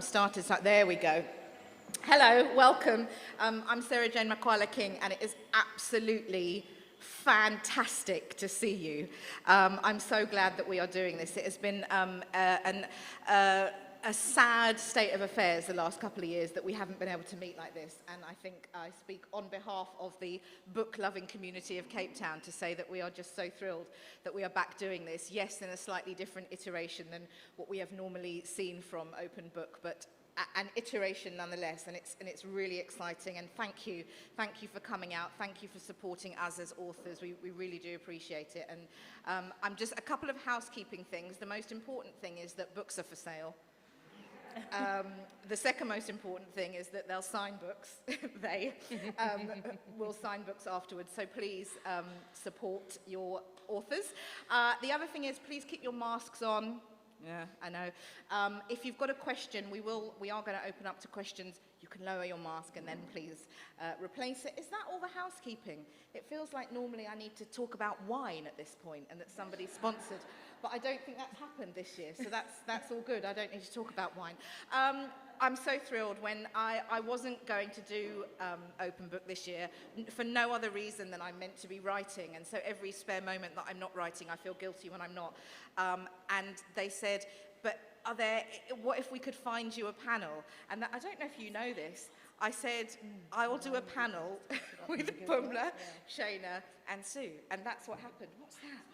Started, so there we go. Hello, welcome. I'm Sara-Jayne King, and it is absolutely fantastic to see you. I'm so glad that we are doing this. It has been a sad state of affairs the last couple of years that we haven't been able to meet like this, and I think I speak on behalf of the book-loving community of Cape Town to say that we are just so thrilled that we are back doing this. Yes, in a slightly different iteration than what we have normally seen from Open Book, but an iteration nonetheless, and it's really exciting. And thank you for coming out. Thank you for supporting us as authors. We really do appreciate it. And I'm just a couple of housekeeping things. The most important thing is that books are for sale. The second most important thing is that they'll sign books. They will sign books afterwards. So please support your authors. The other thing is, please keep your masks on. Yeah, I know. If you've got a question, we are going to open up to questions. You can lower your mask and then please replace it. Is that all the housekeeping? It feels like normally I need to talk about wine at this point and that somebody's sponsored, but I don't think that's happened this year, so that's all good. I don't need to talk about wine. I'm so thrilled. When I wasn't going to do Open Book this year for no other reason than I'm meant to be writing, and so every spare moment that I'm not writing, I feel guilty when I'm not. And they said, but what if we could find you a panel? And I don't know if you know this. I said, I will do a panel with Pumla, Shana, and Sue. And that's what happened. What's that?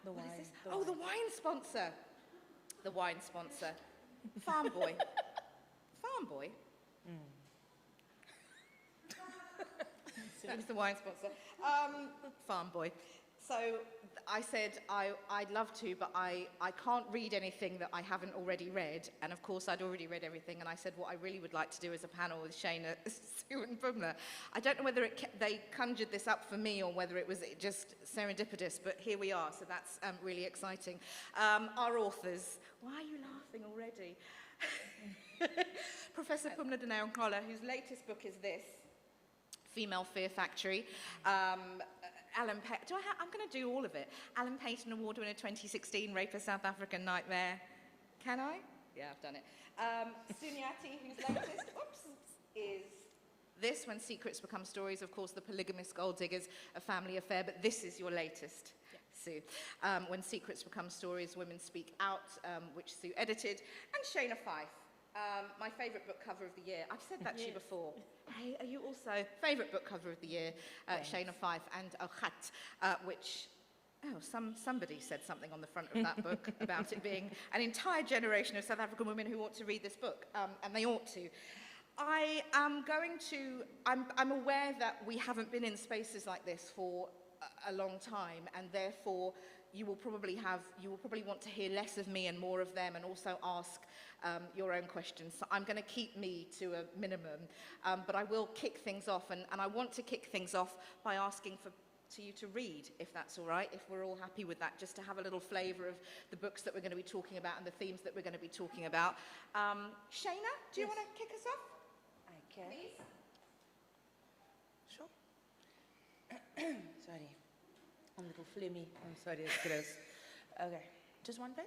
The wine. What is this? The wine sponsor. The wine sponsor. Farm Boy. Farm Boy? That's the wine sponsor. Farm Boy. So I said I'd love to, but I can't read anything that I haven't already read. And of course, I'd already read everything. And I said what I really would like to do is a panel with Shana, Sue, and Pumla. I don't know whether they conjured this up for me or whether it was just serendipitous, but here we are. So that's really exciting. Our authors. Why are you laughing already? Professor Pumla Gqola, whose latest book is this, Female Fear Factory. Alan Payton, I'm going to do all of it. Alan Payton Award winner 2016, Rape a South African Nightmare. Can I? Yeah, I've done it. Nyathi, whose latest, is this, When Secrets Become Stories. Of course, The Polygamist Gold Diggers, A Family Affair, but this is your latest, Sue. When Secrets Become Stories, Women Speak Out, which Sue edited. And Shana Fife. My favourite book cover of the year. I've said that to you before. Hey, are you also favourite book cover of the year? Shana Fife and Gqola, which somebody said something on the front of that book about it being an entire generation of South African women who ought to read this book, and they ought to. I'm aware that we haven't been in spaces like this for a long time, and therefore you will probably want to hear less of me and more of them, and also ask your own questions. So I'm going to keep me to a minimum, but I will kick things off, and I want to kick things off by asking to you to read, if that's all right, if we're all happy with that, just to have a little flavour of the books that we're going to be talking about and the themes that we're going to be talking about. Shana, do you want to kick us off? I can. Please. Sure. Sorry. I'm a little flimmy. I'm sorry, it's gross. Okay. Just one page?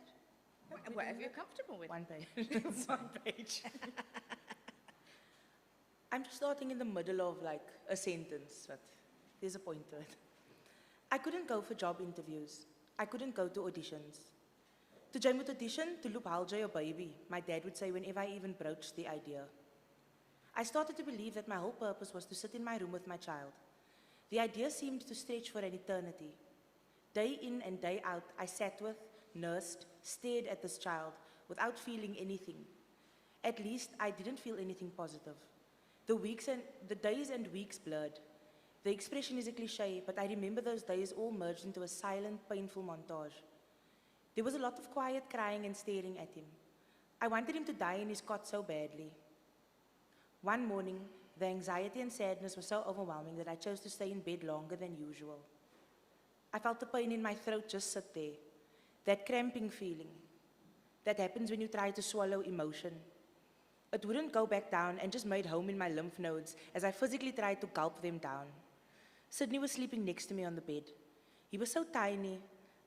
Whatever you're comfortable with. One page. One page. I'm just starting in the middle of like a sentence, but there's a point to it. I couldn't go for job interviews. I couldn't go to auditions. To join with audition, to loop halja your baby, my dad would say whenever I even broached the idea. I started to believe that my whole purpose was to sit in my room with my child. The idea seemed to stretch for an eternity. Day in and day out, I sat with, nursed, stared at this child without feeling anything. At least I didn't feel anything positive. The days and weeks blurred. The expression is a cliche, but I remember those days all merged into a silent, painful montage. There was a lot of quiet crying and staring at him. I wanted him to die in his cot so badly. One morning, the anxiety and sadness were so overwhelming that I chose to stay in bed longer than usual. I felt the pain in my throat just sit there. That cramping feeling that happens when you try to swallow emotion. It wouldn't go back down and just made home in my lymph nodes as I physically tried to gulp them down. Sydney was sleeping next to me on the bed. He was so tiny.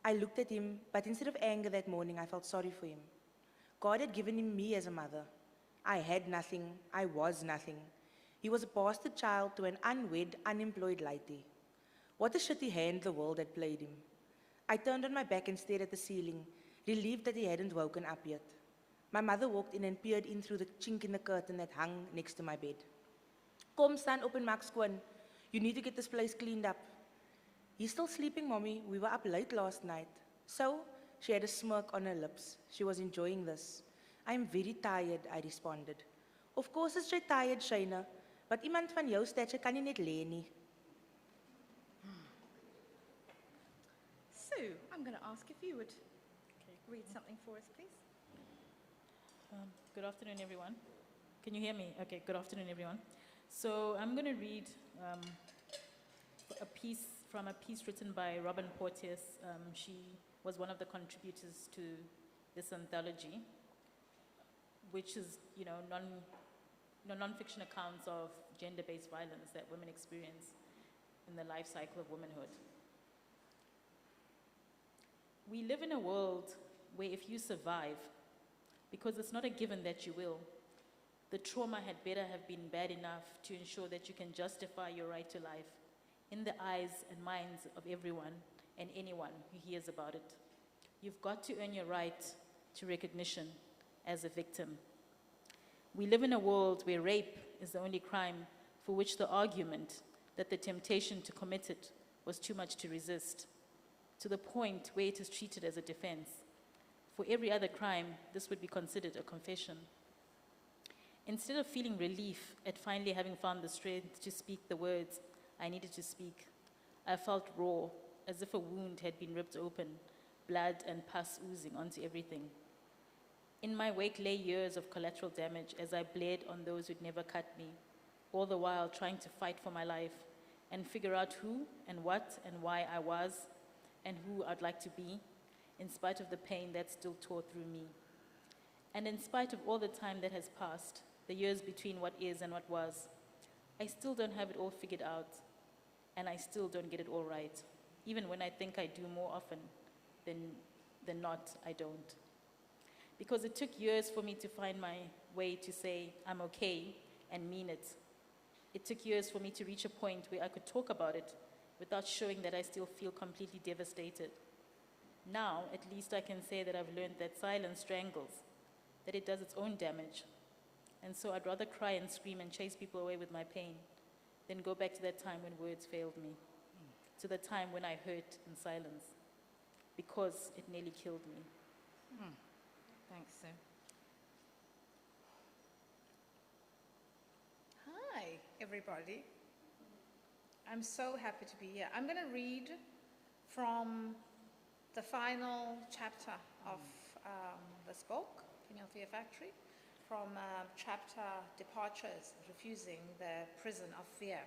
I looked at him, but instead of anger that morning, I felt sorry for him. God had given him me as a mother. I had nothing, I was nothing. He was a bastard child to an unwed, unemployed lady. What a shitty hand the world had played him. I turned on my back and stared at the ceiling, relieved that he hadn't woken up yet. My mother walked in and peered in through the chink in the curtain that hung next to my bed. Kom, staan op en maak skoon. You need to get this place cleaned up. He's still sleeping, Mommy. We were up late last night. So, she had a smirk on her lips. She was enjoying this. I am very tired, I responded. Of course is jy tired, Shana, but iemand van jou stature kan nie net lê nie. So, I'm going to ask if you would read something for us, please. Good afternoon, everyone. Can you hear me? Okay, good afternoon, everyone. So I'm going to read a piece from a piece written by Robin Porteous. She was one of the contributors to this anthology, which is, non-fiction accounts of gender-based violence that women experience in the life cycle of womanhood. We live in a world where if you survive, because it's not a given that you will, the trauma had better have been bad enough to ensure that you can justify your right to life in the eyes and minds of everyone and anyone who hears about it. You've got to earn your right to recognition as a victim. We live in a world where rape is the only crime for which the argument that the temptation to commit it was too much to resist, to the point where it is treated as a defense. For every other crime, this would be considered a confession. Instead of feeling relief at finally having found the strength to speak the words I needed to speak, I felt raw, as if a wound had been ripped open, blood and pus oozing onto everything. In my wake lay years of collateral damage as I bled on those who'd never cut me, all the while trying to fight for my life and figure out who and what and why I was and who I'd like to be, in spite of the pain that still tore through me. And in spite of all the time that has passed, the years between what is and what was, I still don't have it all figured out, and I still don't get it all right. Even when I think I do more often than not, I don't. Because it took years for me to find my way to say I'm okay and mean it. It took years for me to reach a point where I could talk about it without showing that I still feel completely devastated. Now, at least I can say that I've learned that silence strangles, that it does its own damage. And so I'd rather cry and scream and chase people away with my pain than go back to that time when words failed me, to the time when I hurt in silence, because it nearly killed me. Thanks, Sue. Hi, everybody. I'm so happy to be here. I'm going to read from the final chapter of this book, Philadelphia Factory, from chapter Departures, Refusing the Prison of Fear,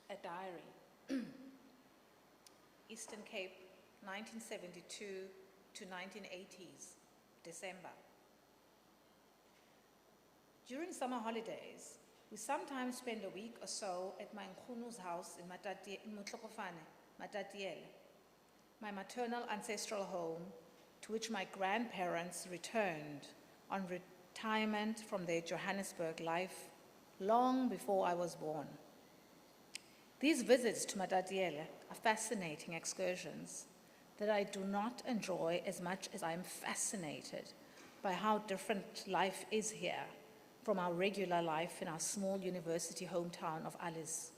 a diary. Eastern Cape, 1972 to 1980s, December. During summer holidays, we sometimes spend a week or so at my Nkhunu's house in Motlokofane, Matatiele, my maternal ancestral home, to which my grandparents returned on retirement from their Johannesburg life long before I was born. These visits to Matatiele are fascinating excursions that I do not enjoy as much as I am fascinated by how different life is here from our regular life in our small university hometown of Alice.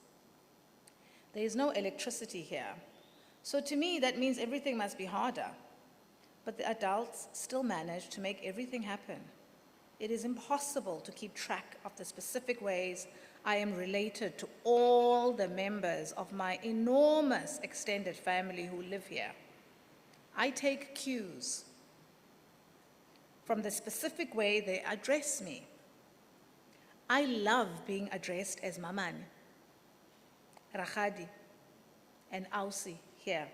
There is no electricity here, so to me that means everything must be harder. But the adults still manage to make everything happen. It is impossible to keep track of the specific ways I am related to all the members of my enormous extended family who live here. I take cues from the specific way they address me. I love being addressed as Mamani, Rakgadi, and Ausi here.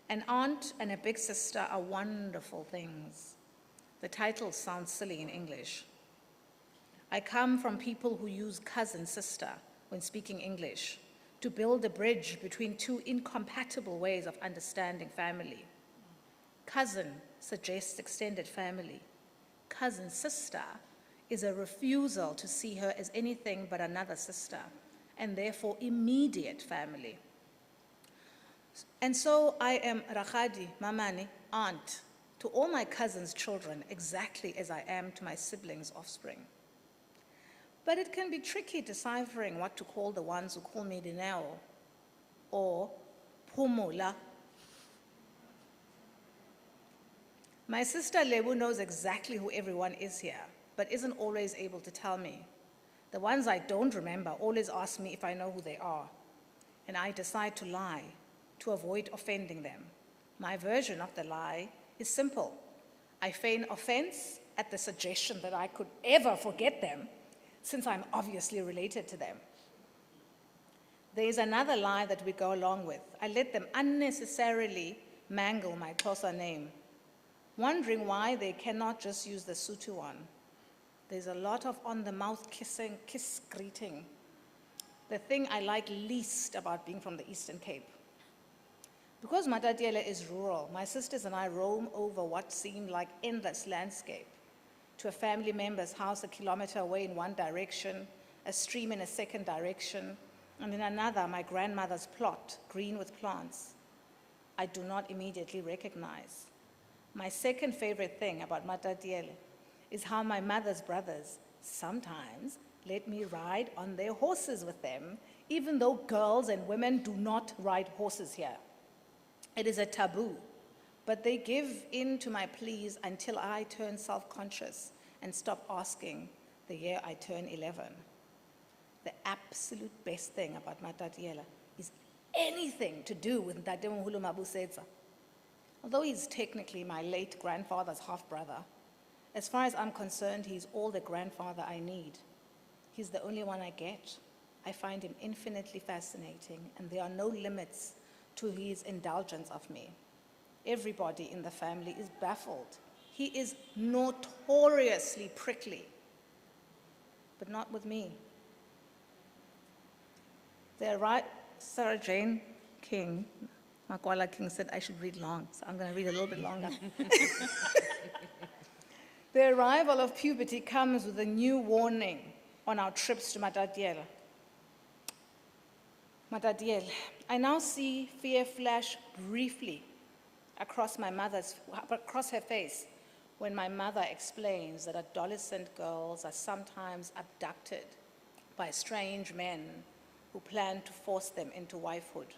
An aunt and a big sister are wonderful things. The titles sound silly in English. I come from people who use cousin, sister when speaking English to build a bridge between two incompatible ways of understanding family. Cousin suggests extended family. cousin sister is a refusal to see her as anything but another sister, and therefore immediate family. And so I am Rakgadi, Mamani, aunt, to all my cousins' children, exactly as I am to my siblings' offspring. But it can be tricky deciphering what to call the ones who call me Dineo or Pumla. My sister Lebu knows exactly who everyone is here, but isn't always able to tell me. The ones I don't remember always ask me if I know who they are, and I decide to lie to avoid offending them. My version of the lie is simple. I feign offense at the suggestion that I could ever forget them, since I'm obviously related to them. There is another lie that we go along with. I let them unnecessarily mangle my Xhosa name, wondering why they cannot just use the Sotho one. There's a lot of on-the-mouth kissing, kiss greeting, the thing I like least about being from the Eastern Cape. Because Matatiele is rural, my sisters and I roam over what seemed like endless landscape, to a family member's house a kilometer away in one direction, a stream in a second direction, and in another, my grandmother's plot, green with plants, I do not immediately recognize. My second favorite thing about Matatiele is how my mother's brothers sometimes let me ride on their horses with them, even though girls and women do not ride horses here. It is a taboo, but they give in to my pleas until I turn self-conscious and stop asking the year I turn 11. The absolute best thing about Matatiele is anything to do with Ntate Moholo Mabusetsa. Although he's technically my late grandfather's half-brother, as far as I'm concerned, he's all the grandfather I need. He's the only one I get. I find him infinitely fascinating, and there are no limits to his indulgence of me. Everybody in the family is baffled. He is notoriously prickly, but not with me. Sara-Jayne King, Gqola King said I should read long, so I'm going to read a little bit longer. The arrival of puberty comes with a new warning on our trips to Matatiele. I now see fear flash briefly across her face when my mother explains that adolescent girls are sometimes abducted by strange men who plan to force them into wifehood.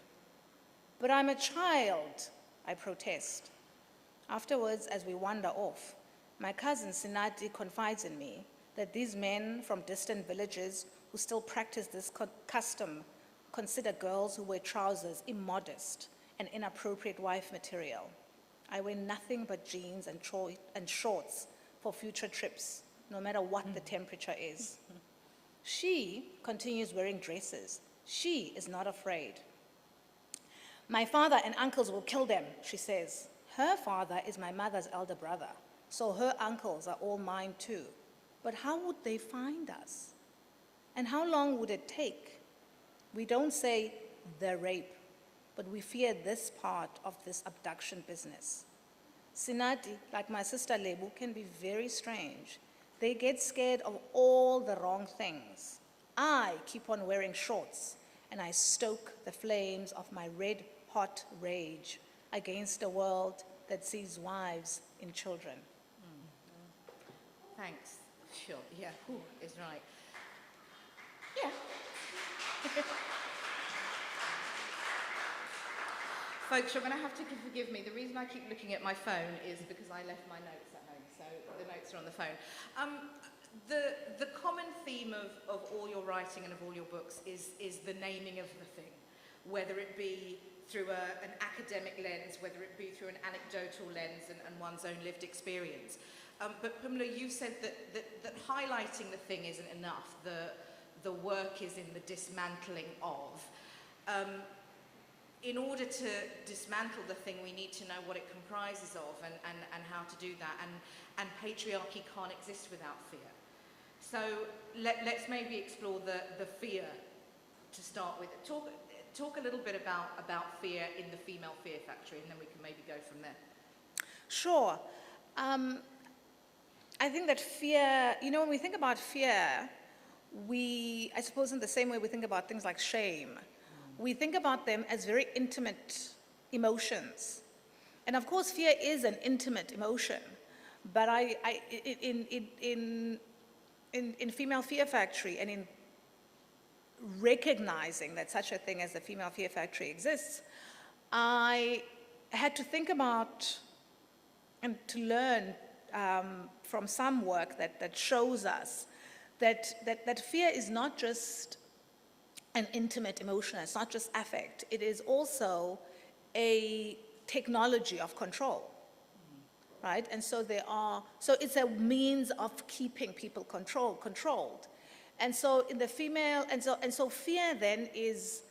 But I'm a child, I protest. Afterwards, as we wander off, my cousin Nyathi confides in me that these men from distant villages who still practice this custom consider girls who wear trousers immodest and inappropriate wife material. I wear nothing but jeans and shorts for future trips, no matter what the temperature is. She continues wearing dresses. She is not afraid. My father and uncles will kill them, she says. Her father is my mother's elder brother, so her uncles are all mine too. But how would they find us? And how long would it take? We don't say the rape, but we fear this part of this abduction business. Nyathi, like my sister Lebu, can be very strange. They get scared of all the wrong things. I keep on wearing shorts, and I stoke the flames of my red-hot rage against a world that sees wives in children. Thanks. Sure, yeah, whew, is right. Yeah. Folks, you're going to have to forgive me. The reason I keep looking at my phone is because I left my notes at home, so the notes are on the phone. The common theme of all your writing and of all your books is the naming of the thing, whether it be through an academic lens, whether it be through an anecdotal lens and one's own lived experience. But Pumla, you said that highlighting the thing isn't enough. The work is in the dismantling of. In order to dismantle the thing, we need to know what it comprises of and how to do that. And patriarchy can't exist without fear. So let's maybe explore the fear to start with. Talk a little bit about fear in the Female Fear Factory, and then we can maybe go from there. Sure. I think that fear, when we think about fear, I suppose in the same way we think about things like shame, we think about them as very intimate emotions. And of course, fear is an intimate emotion. But in Female Fear Factory, and in recognizing that such a thing as the Female Fear Factory exists, I had to think about and to learn from some work that shows us that fear is not just an intimate emotion, it's not just affect, it is also a technology of control, right? And so it's a means of keeping people controlled. And so in the female, and so fear then is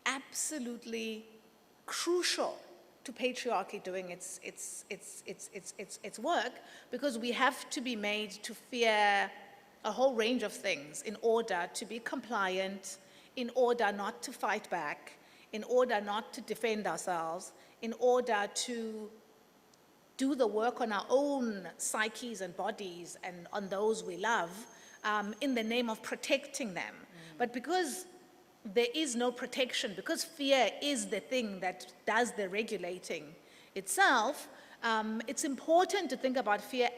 absolutely crucial to patriarchy doing its work, because we have to be made to fear a whole range of things in order to be compliant, in order not to fight back, in order not to defend ourselves, in order to do the work on our own psyches and bodies and on those we love, in the name of protecting them. But because there is no protection, because fear is the thing that does the regulating itself, it's important to think about fear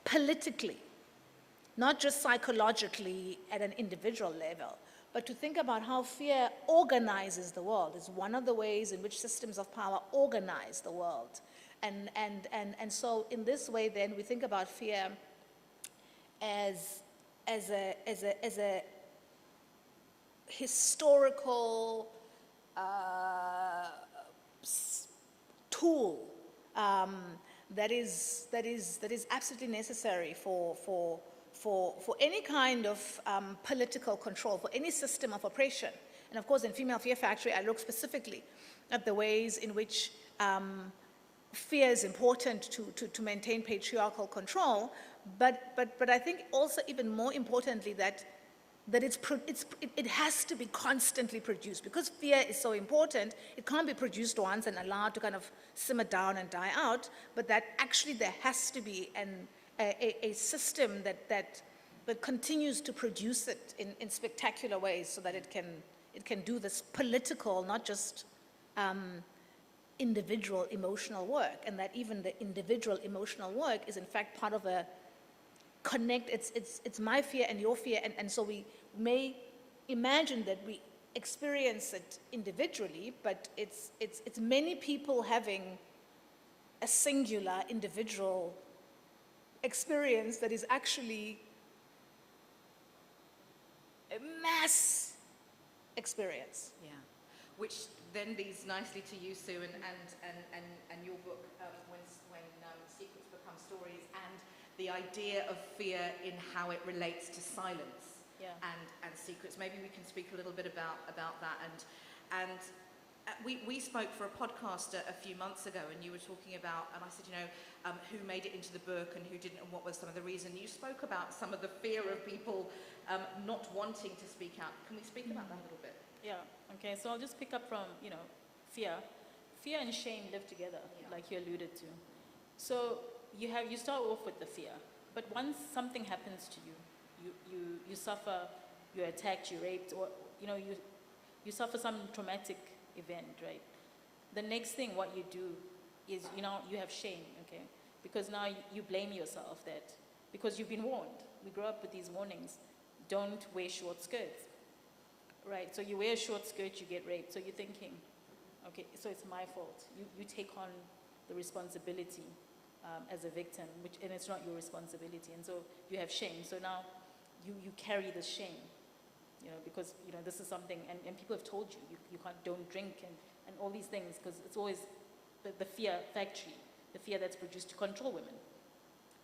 politically, not just psychologically at an individual level, but to think about how fear organizes the world. It's one of the ways in which systems of power organize the world. And so in this way then we think about fear as a historical tool that is absolutely necessary for any kind of political control, for any system of oppression. And of course, in Female Fear Factory, I look specifically at the ways in which fear is important to maintain patriarchal control, but I think also even more importantly that it has to be constantly produced. Because fear is so important, it can't be produced once and allowed to kind of simmer down and die out, but that actually there has to be a system that continues to produce it in spectacular ways, so that it can do this political, not just individual emotional work, and that even the individual emotional work is in fact part of a connect, it's my fear and your fear, and so we may imagine that we experience it individually, but it's many people having a singular individual experience that is actually a mass experience. Yeah, which then leads nicely to you, Sue, and your book, when Secrets Become Stories, and the idea of fear in how it relates to silence, yeah, and secrets. Maybe we can speak a little bit about that. And we spoke for a podcast a few months ago, and you were talking about, and I said, who made it into the book and who didn't, and what was some of the reason. You spoke about some of the fear of people not wanting to speak out. Can we speak about that a little bit? yeah. Okay, so I'll just pick up from, fear. Fear and shame live together, Yeah. like you alluded to. So you start off with the fear, but once something happens to you suffer, you're attacked, you're raped, or you suffer some traumatic event, right? The next thing what you do is you have shame, okay? Because now you blame yourself because you've been warned. We grow up with these warnings. Don't wear short skirts, right? So you wear a short skirt, you get raped. So you're thinking, okay, so it's my fault. You take on the responsibility as a victim, and it's not your responsibility. And so you have shame. So now you carry this shame, because this is something, and people have told you can't, don't drink, and all these things, because it's always the fear factory, the fear that's produced to control women,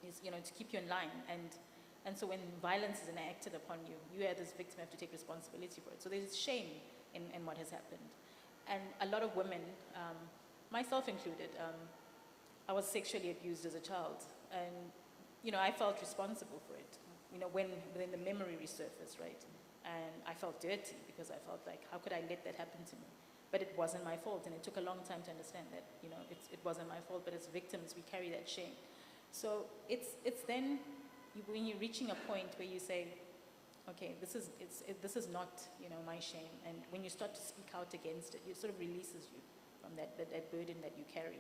is to keep you in line. And so when violence is enacted upon you, you as this victim have to take responsibility for it. So there's shame in what has happened. And a lot of women, myself included, I was sexually abused as a child, and I felt responsible for it. When the memory resurfaced, right? And I felt dirty because I felt like, how could I let that happen to me? But it wasn't my fault, and it took a long time to understand that, it wasn't my fault, but as victims, we carry that shame. So it's then when you're reaching a point where you say, okay, this is not, my shame. And when you start to speak out against it, it sort of releases you from that burden that you carry.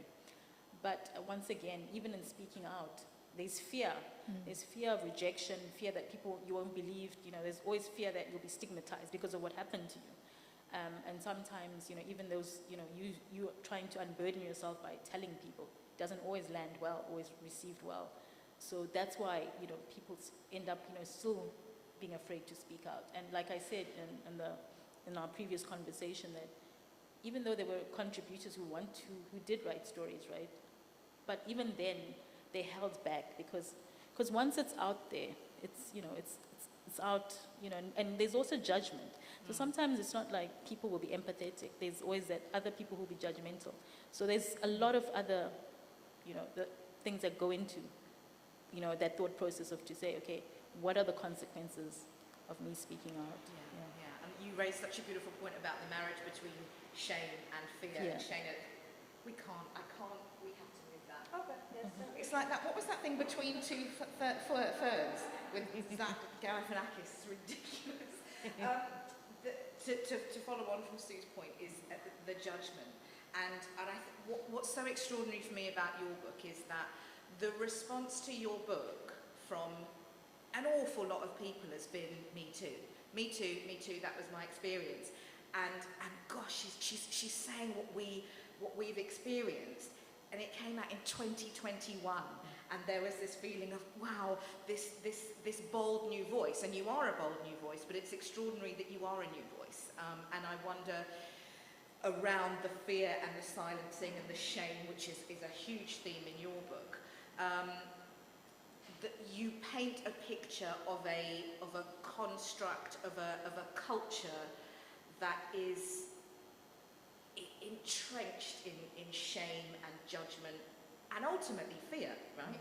But once again, even in speaking out, there's fear. There's fear of rejection, fear that you won't believe. There's always fear that you'll be stigmatized because of what happened to you. And sometimes, even those, you trying to unburden yourself by telling people doesn't always land well, always received well. So that's why, people end up, still being afraid to speak out. And like I said in our previous conversation, that even though there were contributors who did write stories, right? But even then, they held back because once it's out there, it's out, and there's also judgment. So sometimes it's not like people will be empathetic. There's always that other people who will be judgmental. So there's a lot of other, the things that go into, that thought process of to say, okay, what are the consequences of me speaking out? Yeah. And you raised such a beautiful point about the marriage between shame and fear. Yeah. And Shana, we have to move that. Okay, yes. It's like that, what was that thing between two ferns with Zach Galifianakis? It's ridiculous. To follow on from Sue's point is the judgment. And what's so extraordinary for me about your book is that the response to your book from an awful lot of people has been me too. Me too, that was my experience. And gosh, she's saying what we've experienced. And it came out in 2021, and there was this feeling of, wow, this bold new voice, and you are a bold new voice, but it's extraordinary that you are a new voice. And I wonder, around the fear and the silencing and the shame, which is a huge theme in your book, that you paint a picture of a construct, of a culture that is entrenched in shame and judgment and ultimately fear, right?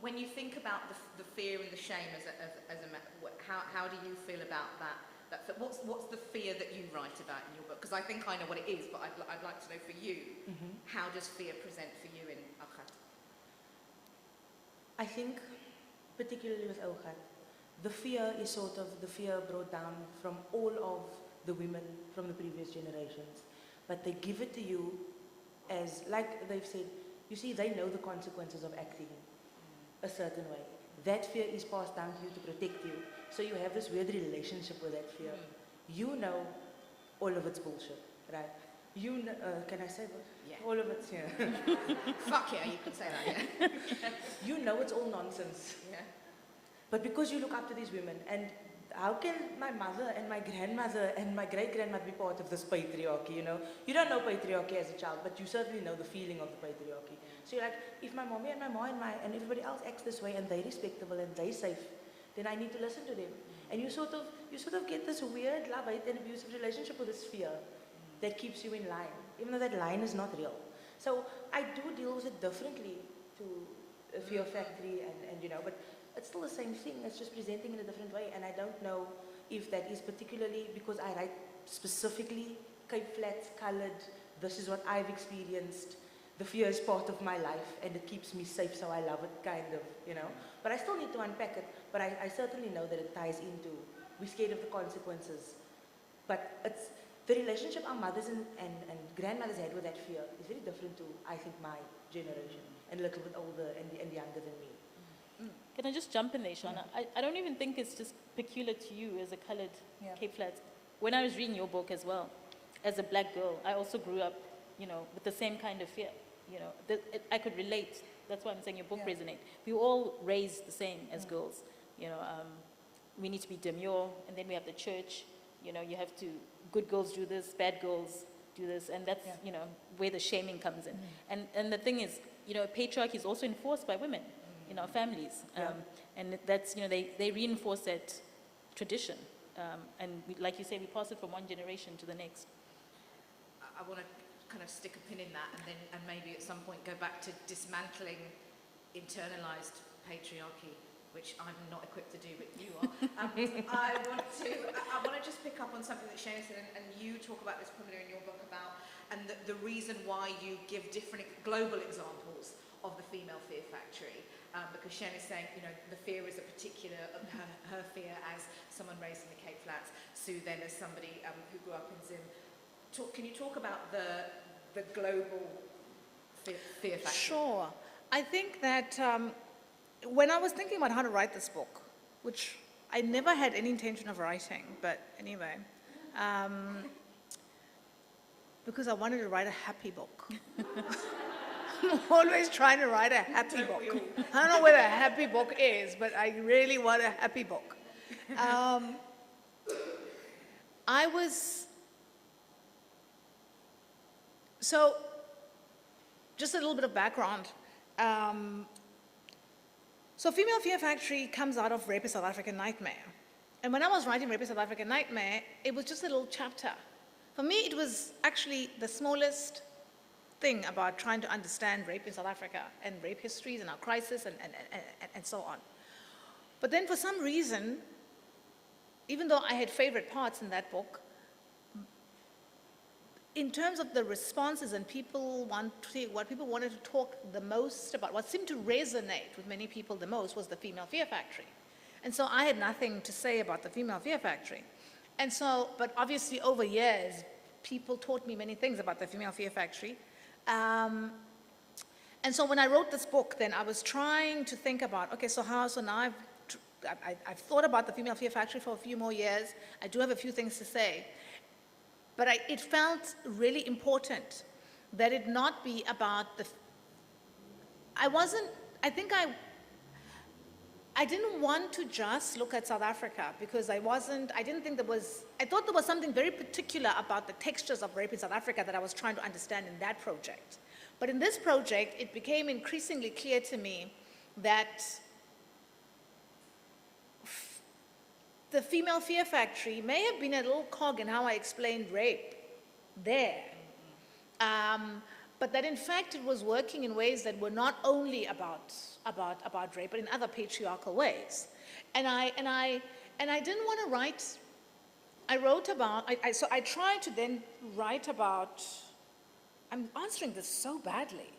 When you think about the fear and the shame how do you feel about that? What's the fear that you write about in your book? Because I think I know what it is, but I'd like to know for you, how does fear present for you in Awkhat? I think, particularly with Awkhat, the fear is sort of the fear brought down from all of the women from the previous generations. But they give it to you as, like they've said, you see, they know the consequences of acting a certain way. That fear is passed down to you to protect you. So you have this weird relationship with that fear. You know all of it's bullshit, right? You know, can I say what? Yeah. All of it's, yeah. Fuck yeah, you can say that, yeah. You know it's all nonsense. Yeah. But because you look up to these women, and how can my mother and my grandmother and my great-grandmother be part of this patriarchy, You don't know patriarchy as a child, but you certainly know the feeling of the patriarchy. So you're like, if my mommy and my mom and everybody else acts this way and they're respectable and they're safe, then I need to listen to them. And you sort of get this weird love-hate and abusive relationship with this fear that keeps you in line, even though that line is not real. So I do deal with it differently to a Fear Factory and but it's still the same thing. It's just presenting in a different way. And I don't know if that is particularly because I write specifically Cape Flats, coloured, this is what I've experienced. The fear is part of my life and it keeps me safe, so I love it, kind of, But I still need to unpack it. But I certainly know that it ties into, we're scared of the consequences. But it's the relationship our mothers and grandmothers had with that fear is very different to, I think, my generation, and a little bit older and younger than me. Can I just jump in there, Shana? I don't even think it's just peculiar to you as a coloured Cape Flats. When I was reading your book as well, as a black girl, I also grew up, with the same kind of fear. I could relate. That's why I'm saying your book resonates. We were all raised the same as girls. We need to be demure, and then we have the church. You have to, good girls do this, bad girls do this, and that's, where the shaming comes in. And the thing is, patriarchy is also enforced by women in our families. And that's, they reinforce that tradition. And like you say, we pass it from one generation to the next. I want to kind of stick a pin in that and maybe at some point go back to dismantling internalized patriarchy, which I'm not equipped to do, but you are. I want to just pick up on something that Shana said, and you talk about this, Pumla, in your book about and the reason why you give different global examples of the female fear factory. Because Shana is saying, you know, the fear is a particular, her fear as someone raised in the Cape Flats, Sue then as somebody who grew up in Zim. Can you talk about the global fear factory? Sure. I think that when I was thinking about how to write this book, which I never had any intention of writing, but anyway, because I wanted to write a happy book. I'm always trying to write a happy book. I don't know what a happy book is, but I really want a happy book. So just a little bit of background. So Female Fear Factory comes out of Rape a South African Nightmare. And when I was writing Rape a South African Nightmare, it was just a little chapter. For me, it was actually the smallest thing about trying to understand rape in South Africa and rape histories and our crisis and so on. But then for some reason, even though I had favorite parts in that book, in terms of the responses and what people wanted to talk the most about, what seemed to resonate with many people the most was the Female Fear Factory. And so I had nothing to say about the Female Fear Factory. And so, but obviously over years, people taught me many things about the Female Fear Factory. And so when I wrote this book, then I was trying to think about, okay, so now I've thought about the Female Fear Factory for a few more years. I do have a few things to say. But it felt really important that it not be about I didn't want to just look at South Africa because I thought there was something very particular about the textures of rape in South Africa that I was trying to understand in that project. But in this project, it became increasingly clear to me that the Female Fear Factory may have been a little cog in how I explained rape there. But that in fact it was working in ways that were not only about rape, but in other patriarchal ways. And I didn't want to write. So I tried to then write about. I'm answering this so badly.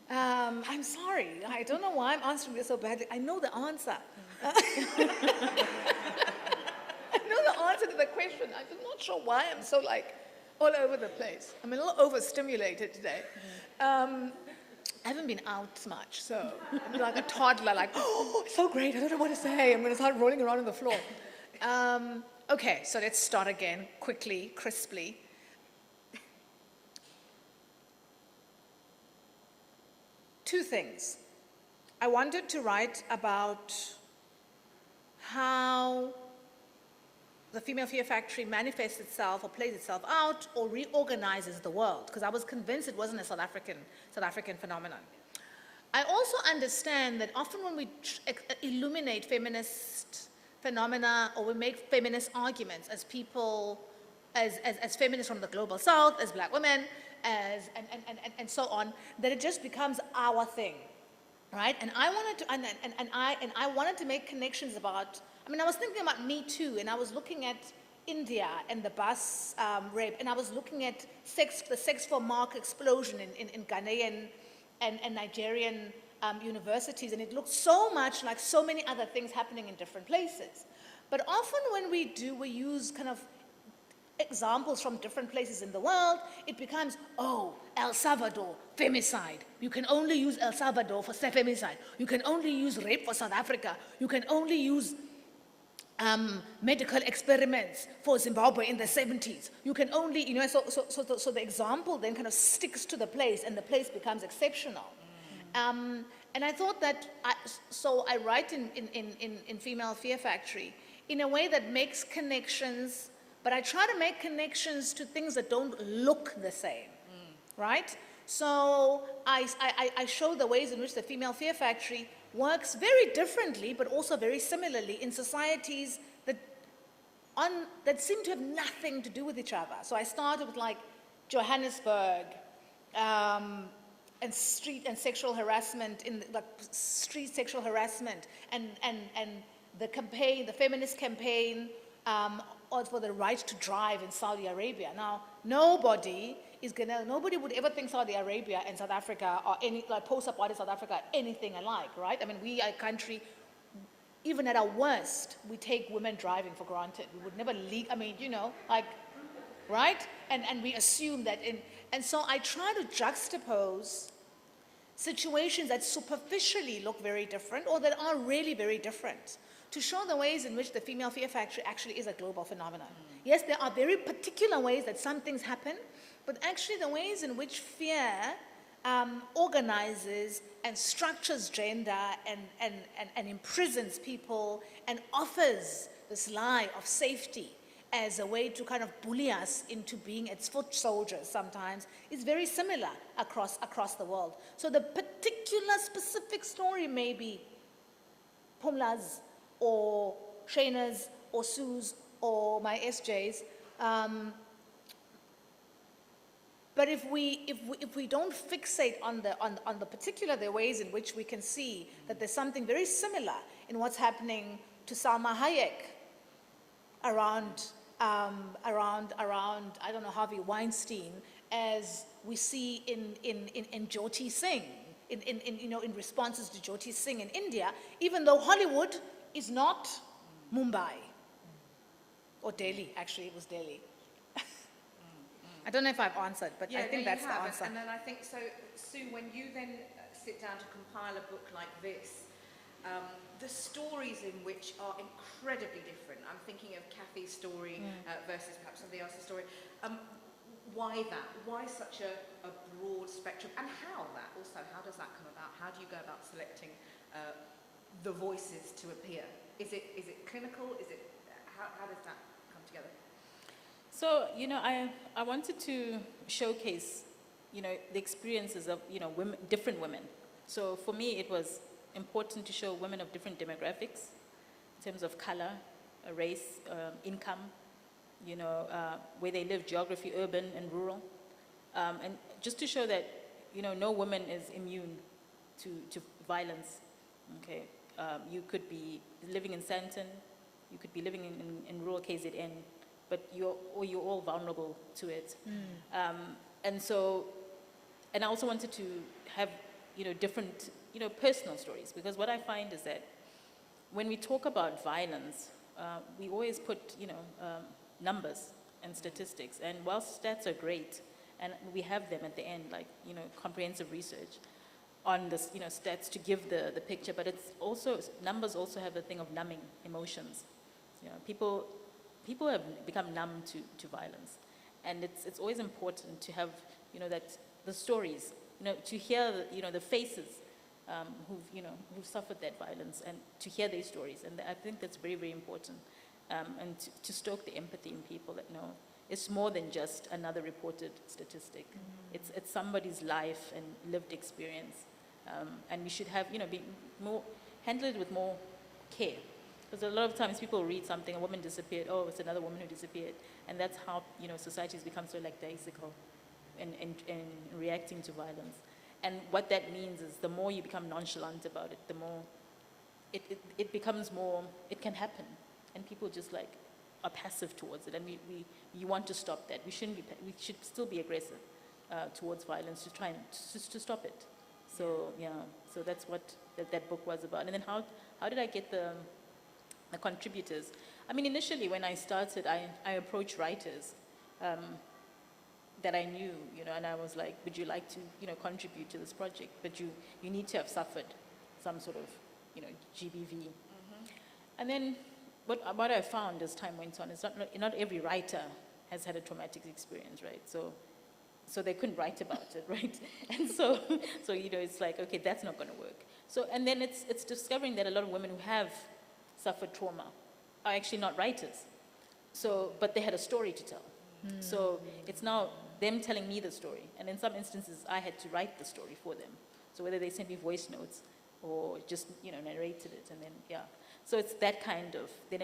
I'm sorry. I don't know why I'm answering this so badly. I know the answer. I know the answer to the question. I'm just not sure why I'm so all over the place. I'm a little overstimulated today. I haven't been out much, so I'm like a toddler, oh, so great, I don't know what to say. I'm going to start rolling around on the floor. Okay, so let's start again, quickly, crisply. Two things. I wanted to write about how the Female Fear Factory manifests itself or plays itself out or reorganizes the world, because I was convinced it wasn't a South African phenomenon. I also understand that often when we illuminate feminist phenomena or we make feminist arguments as people, as feminists from the global South, as black women, and so on, that it just becomes our thing, right? And I wanted to, I wanted to make connections about. I was thinking about Me Too, and I was looking at India and the bus rape, and I was looking at the sex for mark explosion in Ghanaian and Nigerian universities, and it looked so much like so many other things happening in different places. But often when we use kind of examples from different places in the world, it becomes, oh, El Salvador, femicide. You can only use El Salvador for femicide. You can only use rape for South Africa. You can only use medical experiments for Zimbabwe in the 70s. You can only, so the example then kind of sticks to the place and the place becomes exceptional. And I thought that, so I write in Female Fear Factory in a way that makes connections, but I try to make connections to things that don't look the same, right? So I show the ways in which the Female Fear Factory works very differently, but also very similarly in societies that seem to have nothing to do with each other. So I started with Johannesburg and street and sexual harassment, street sexual harassment, and the campaign, the feminist campaign for the right to drive in Saudi Arabia. Now, nobody is gonna, nobody would ever think Saudi Arabia and South Africa or any, like post-apartheid South Africa, are anything alike, right? I mean, we are a country, even at our worst, we take women driving for granted. We would never I mean, you know, like, right? And we assume that and so I try to juxtapose situations that superficially look very different or that are really very different to show the ways in which the female fear factory actually is a global phenomenon. Yes, there are very particular ways that some things happen, but actually the ways in which fear organizes and structures gender and imprisons people and offers this lie of safety as a way to kind of bully us into being its foot soldiers sometimes is very similar across the world. So the particular specific story may be Pumla's or Shana's or Sue's or my SJ's, but if we don't fixate on the particular, the ways in which we can see that there's something very similar in what's happening to Salma Hayek around I don't know, Harvey Weinstein, as we see in Jyoti Singh, in responses to Jyoti Singh in India, even though Hollywood is not Mumbai or Delhi. Actually, it was Delhi. I don't know if I've answered, but I think that's the answer. And then I think, so Sue, when you then sit down to compile a book like this, the stories in which are incredibly different. I'm thinking of Kathy's story versus perhaps somebody else's story. Why that? Why such a broad spectrum? And how that also? How does that come about? How do you go about selecting the voices to appear? Is it clinical? How does that come together? So, you know, I wanted to showcase, you know, the experiences of, you know, women, different women. So for me, it was important to show women of different demographics in terms of color, race, income, you know, where they live, geography, urban and rural. And just to show that, you know, no woman is immune to violence, okay? You could be living in Sandton, you could be living in rural KZN, but you're all vulnerable to it. And I also wanted to have, you know, different, you know, personal stories, because what I find is that when we talk about violence, we always put, you know, numbers and statistics, and while stats are great, and we have them at the end, like, you know, comprehensive research on this, you know, stats to give the picture, but it's also, numbers also have the thing of numbing emotions. You know, people have become numb to violence, and it's always important to have, you know, that the stories, you know, to hear, you know, the faces who've suffered that violence, and to hear their stories, and I think that's very, very important, and to stoke the empathy in people that know it's more than just another reported statistic. It's somebody's life and lived experience, and we should have, you know, handle it with more care. Because a lot of times people read something, a woman disappeared, oh, it's another woman who disappeared. And that's how, you know, society has become so lackadaisical in reacting to violence. And what that means is the more you become nonchalant about it, the more it becomes more, it can happen. And people just like are passive towards it. And we want to stop that. We should still be aggressive towards violence to try and to stop it. So, yeah, so that's what that book was about. And then how did I get the contributors? I mean, initially when I started, I approached writers that I knew, you know, and I was like, would you like to, you know, contribute to this project? But you need to have suffered some sort of, you know, GBV. And then what I found as time went on is not every writer has had a traumatic experience, right? So they couldn't write about it, right? And so you know, it's like, okay, that's not going to work. So, and then it's discovering that a lot of women who have suffered trauma are actually not writers. So, but they had a story to tell. So it's now them telling me the story. And in some instances, I had to write the story for them. So whether they sent me voice notes or just, you know, narrated it, and then, yeah. So it's that kind of, then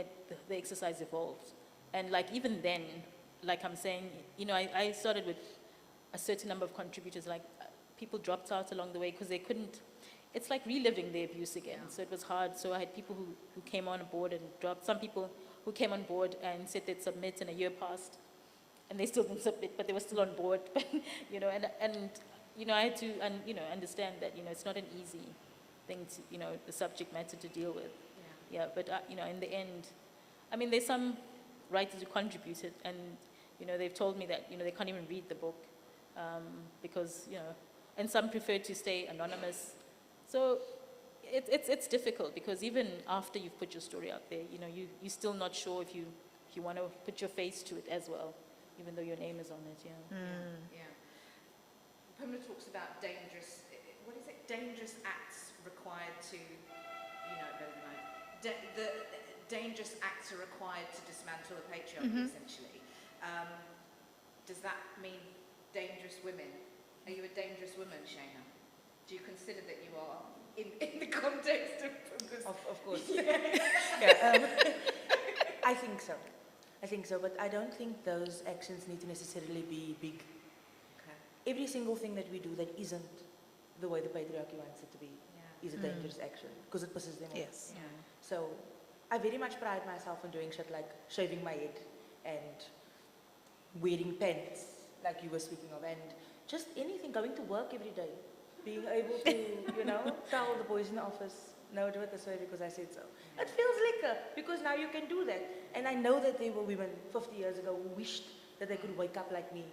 the exercise evolved. And like even then, like I'm saying, you know, I started with a certain number of contributors, like people dropped out along the way because they couldn't, it's like reliving the abuse again. So it was hard. So I had people who came on board and dropped. Some people who came on board and said they'd submit and a year passed. and they still didn't submit, but they were still on board. But, I had to, understand that, it's not an easy thing to, the subject matter to deal with. Yeah, but, in the end, there's some writers who contributed, and, they've told me that, they can't even read the book because, and some prefer to stay anonymous. So it's difficult because even after you've put your story out there, you're still not sure if you want to put your face to it as well, even though your name is on it, yeah. Yeah. Pumla talks about dangerous acts required to, better than I, the dangerous acts are required to dismantle the patriarchy, essentially. Does that mean dangerous women? Are you a dangerous woman, Shana? Do you consider that you are in the context of Pumla's... Of course. Yeah, I think so, but I don't think those actions need to necessarily be big. Okay. Every single thing that we do that isn't the way the patriarchy wants it to be is a dangerous action, because it pisses them off. Yes. Yeah. So I very much pride myself on doing shit like shaving my head and wearing pants, like you were speaking of, and just anything, going to work every day, being able to, tell the boys in the office, no, do it this way because I said so. It feels lekker, because now you can do that. And I know that there were women 50 years ago who wished that they could wake up like me.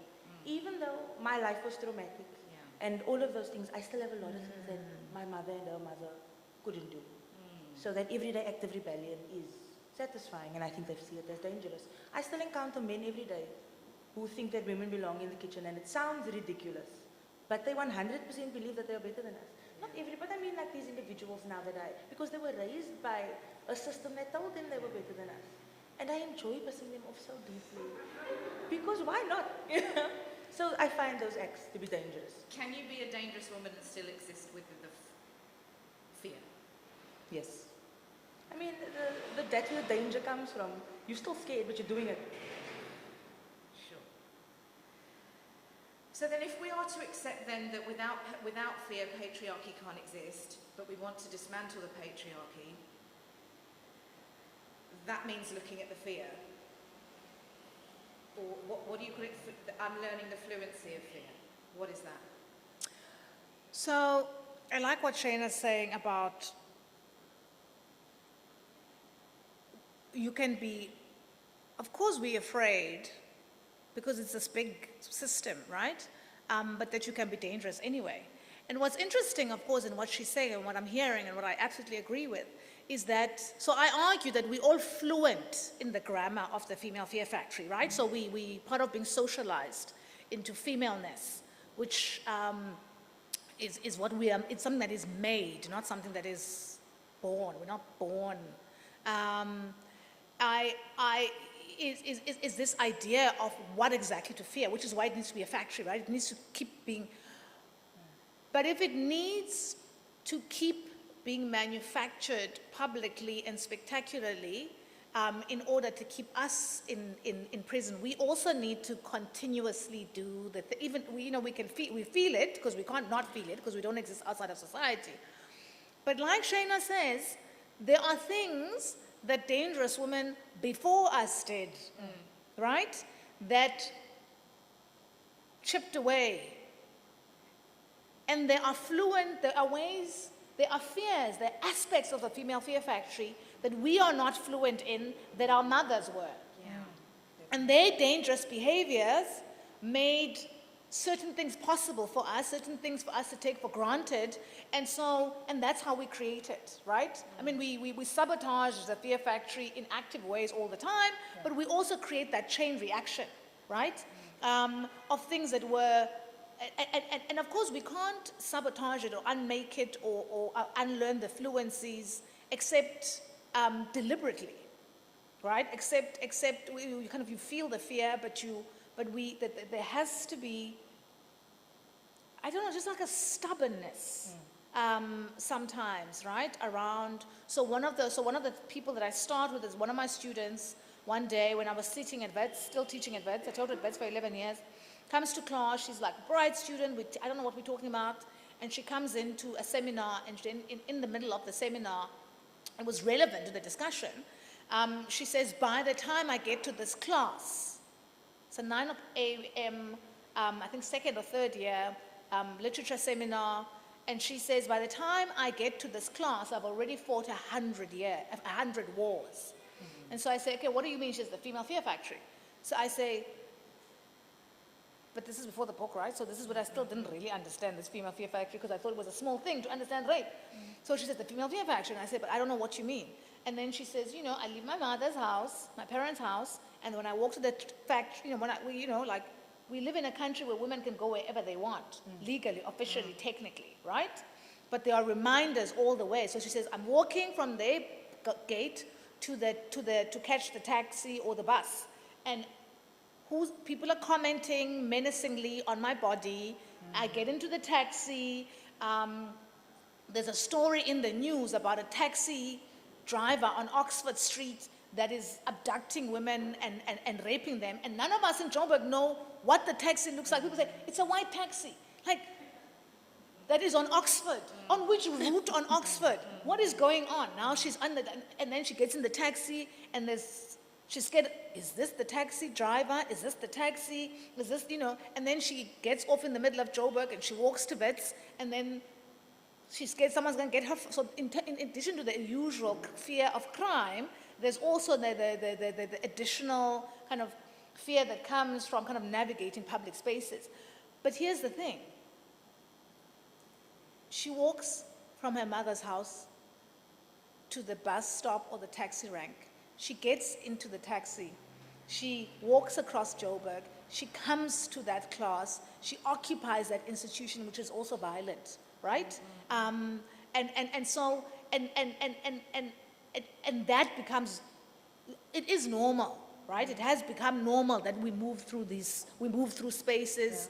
Even though my life was traumatic and all of those things, I still have a lot of things that my mother and her mother couldn't do. So that everyday act of rebellion is satisfying, and I think they see it as dangerous. I still encounter men every day who think that women belong in the kitchen, and it sounds ridiculous, but they 100% believe that they are better than us. Not everybody, I mean like these individuals now because they were raised by a system that told them they were better than us. And I enjoy pissing them off so deeply, because why not? So I find those acts to be dangerous. Can you be a dangerous woman and still exist with the fear? Yes. I mean, that's where the danger comes from. You're still scared, but you're doing it. Sure. So then if we are to accept then that without fear, patriarchy can't exist, but we want to dismantle the patriarchy, that means looking at the fear. Or what do you call it? Unlearning the fluency of fear. What is that? So I like what Shana's saying about you can be, of course we're afraid because it's this big system, right? But that you can be dangerous anyway. And what's interesting, of course, in what she's saying and what I'm hearing and what I absolutely agree with is that, so I argue that we're all fluent in the grammar of the female fear factory, right? So we part of being socialized into femaleness, which is what we are, it's something that is made, not something that is born. We're not born. Is this idea of what exactly to fear, which is why it needs to be a factory, right? It needs to keep being, but if it needs to keep being manufactured publicly and spectacularly in order to keep us in prison, we also need to continuously do even we feel it because we can't not feel it because we don't exist outside of society. But like Shana says, there are things that dangerous women before us did, right? That chipped away. And there are ways, there are fears, there are aspects of the female fear factory that we are not fluent in that our mothers were. Yeah. And their dangerous behaviors made certain things possible for us, certain things for us to take for granted, and that's how we create it, right? I mean, we sabotage the fear factory in active ways all the time, but we also create that chain reaction, right? Of things that were, and of course we can't sabotage it or unmake it or unlearn the fluencies except deliberately, right? Except you feel the fear, but there has to be, I don't know, just like a stubbornness sometimes, right? Around. So one of the people that I start with is one of my students. One day when I was teaching at Wits, still teaching at Wits, I taught at Wits for 11 years. Comes to class, she's like a bright student. I don't know what we're talking about, and she comes into a seminar, and in the middle of the seminar, it was relevant to the discussion. She says, by the time I get to this class, It's a 9 a.m., I think second or third year literature seminar. And she says, by the time I get to this class, I've already fought 100 wars. And so I say, okay, what do you mean? She says, the female fear factory. So I say, but this is before the book, right? So this is what I still didn't really understand, this female fear factory, because I thought it was a small thing to understand rape. So she says, the female fear factory. And I said, but I don't know what you mean. And then she says, you know, I leave my mother's house, my parents' house, and when I walk to the factory, you know, we live in a country where women can go wherever they want, legally, officially, technically, right? But there are reminders all the way. So she says, I'm walking from their gate to catch the taxi or the bus, and people are commenting menacingly on my body. I get into the taxi. There's a story in the news about a taxi driver on Oxford Street that is abducting women and raping them, and none of us in Joburg know what the taxi looks like. People say, it's a white taxi. Like, that is on Oxford. On which route on Oxford? What is going on? Now she's under, and then she gets in the taxi, and she's scared, is this the taxi driver? Is this the taxi? Is this, you know, and then she gets off in the middle of Joburg, and she walks to Wits, and then she's scared someone's going to get her. So in addition to the usual fear of crime, there's also the additional kind of fear that comes from kind of navigating public spaces. But here's the thing. She walks from her mother's house to the bus stop or the taxi rank. She gets into the taxi. She walks across Joburg. She comes to that class. She occupies that institution, which is also violent, right? And that becomes, it is normal, right? It has become normal that we move through spaces,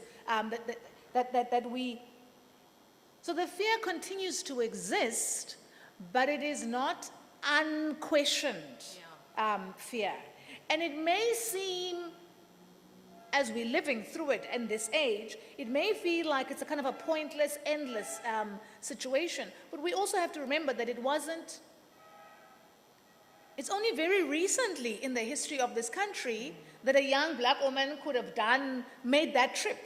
so the fear continues to exist, but it is not unquestioned fear. And it may seem, as we're living through it in this age, it may feel like it's a kind of a pointless, endless situation. But we also have to remember that it's only very recently in the history of this country that a young black woman could have made that trip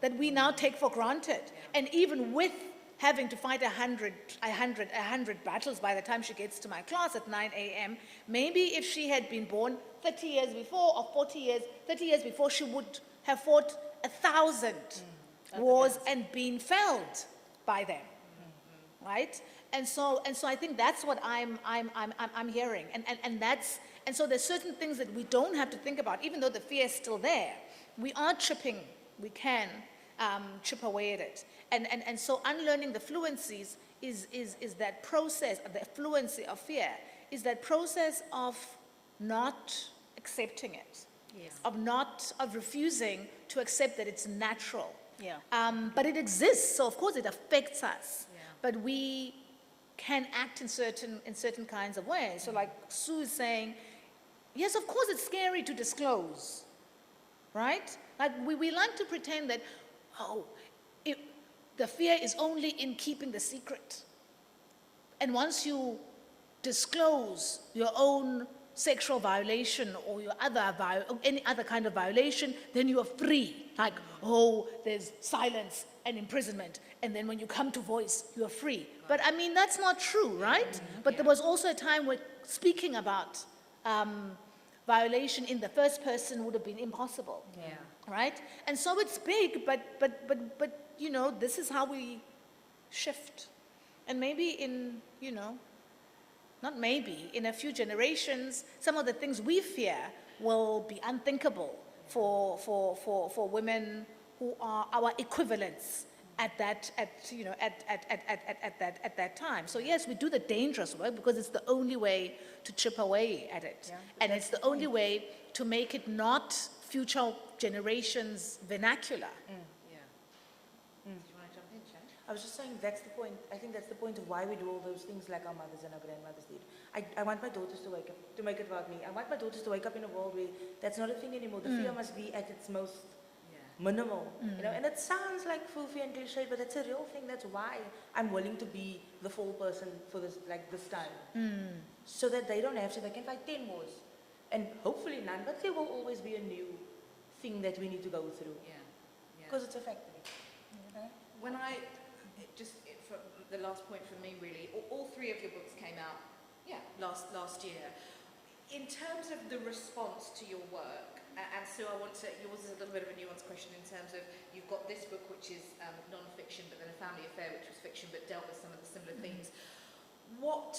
that we now take for granted. And even with having to fight 100 battles by the time she gets to my class at 9 a.m., maybe if she had been born 30 years before or 30 years before, she would have fought 1,000 wars and been felled by them, right? And so I think that's what I'm hearing, and so there's certain things that we don't have to think about, even though the fear is still there. We can chip away at it, and so unlearning the fluencies is that process. The fluency of fear is that process of not accepting it, of refusing to accept that it's natural. But it exists, so of course it affects us. But we can act in certain kinds of ways. So like Sue is saying, yes, of course it's scary to disclose, right? Like we like to pretend that, the fear is only in keeping the secret. And once you disclose your own sexual violation or any other kind of violation, then you are free. Like, there's silence and imprisonment. And then when you come to voice, you are free. But I mean, that's not true, right? But there was also a time where speaking about violation in the first person would have been impossible, right? And so it's big, but you know, this is how we shift. And maybe in a few generations, some of the things we fear will be unthinkable for women who are our equivalents at that time. So yes, we do the dangerous work because it's the only way to chip away at it, and it's the only way to make it not future generations' vernacular. I was just saying that's the point. I think that's the point of why we do all those things like our mothers and our grandmothers did. I want my daughters to wake up, to make it about me. I want my daughters to wake up in a world where that's not a thing anymore. The fear must be at its most minimal. You know, and it sounds like foofy and cliche, but it's a real thing. That's why I'm willing to be the fall person for this, like this time. So that they don't have to, they can fight 10 wars. And hopefully none, but there will always be a new thing that we need to go through. Yeah. Because it's a factory. When for the last point for me really, all three of your books came out, last year. In terms of the response to your work, and Sue, yours is a little bit of a nuanced question in terms of, you've got this book which is non-fiction, but then A Family Affair which was fiction but dealt with some of the similar themes. What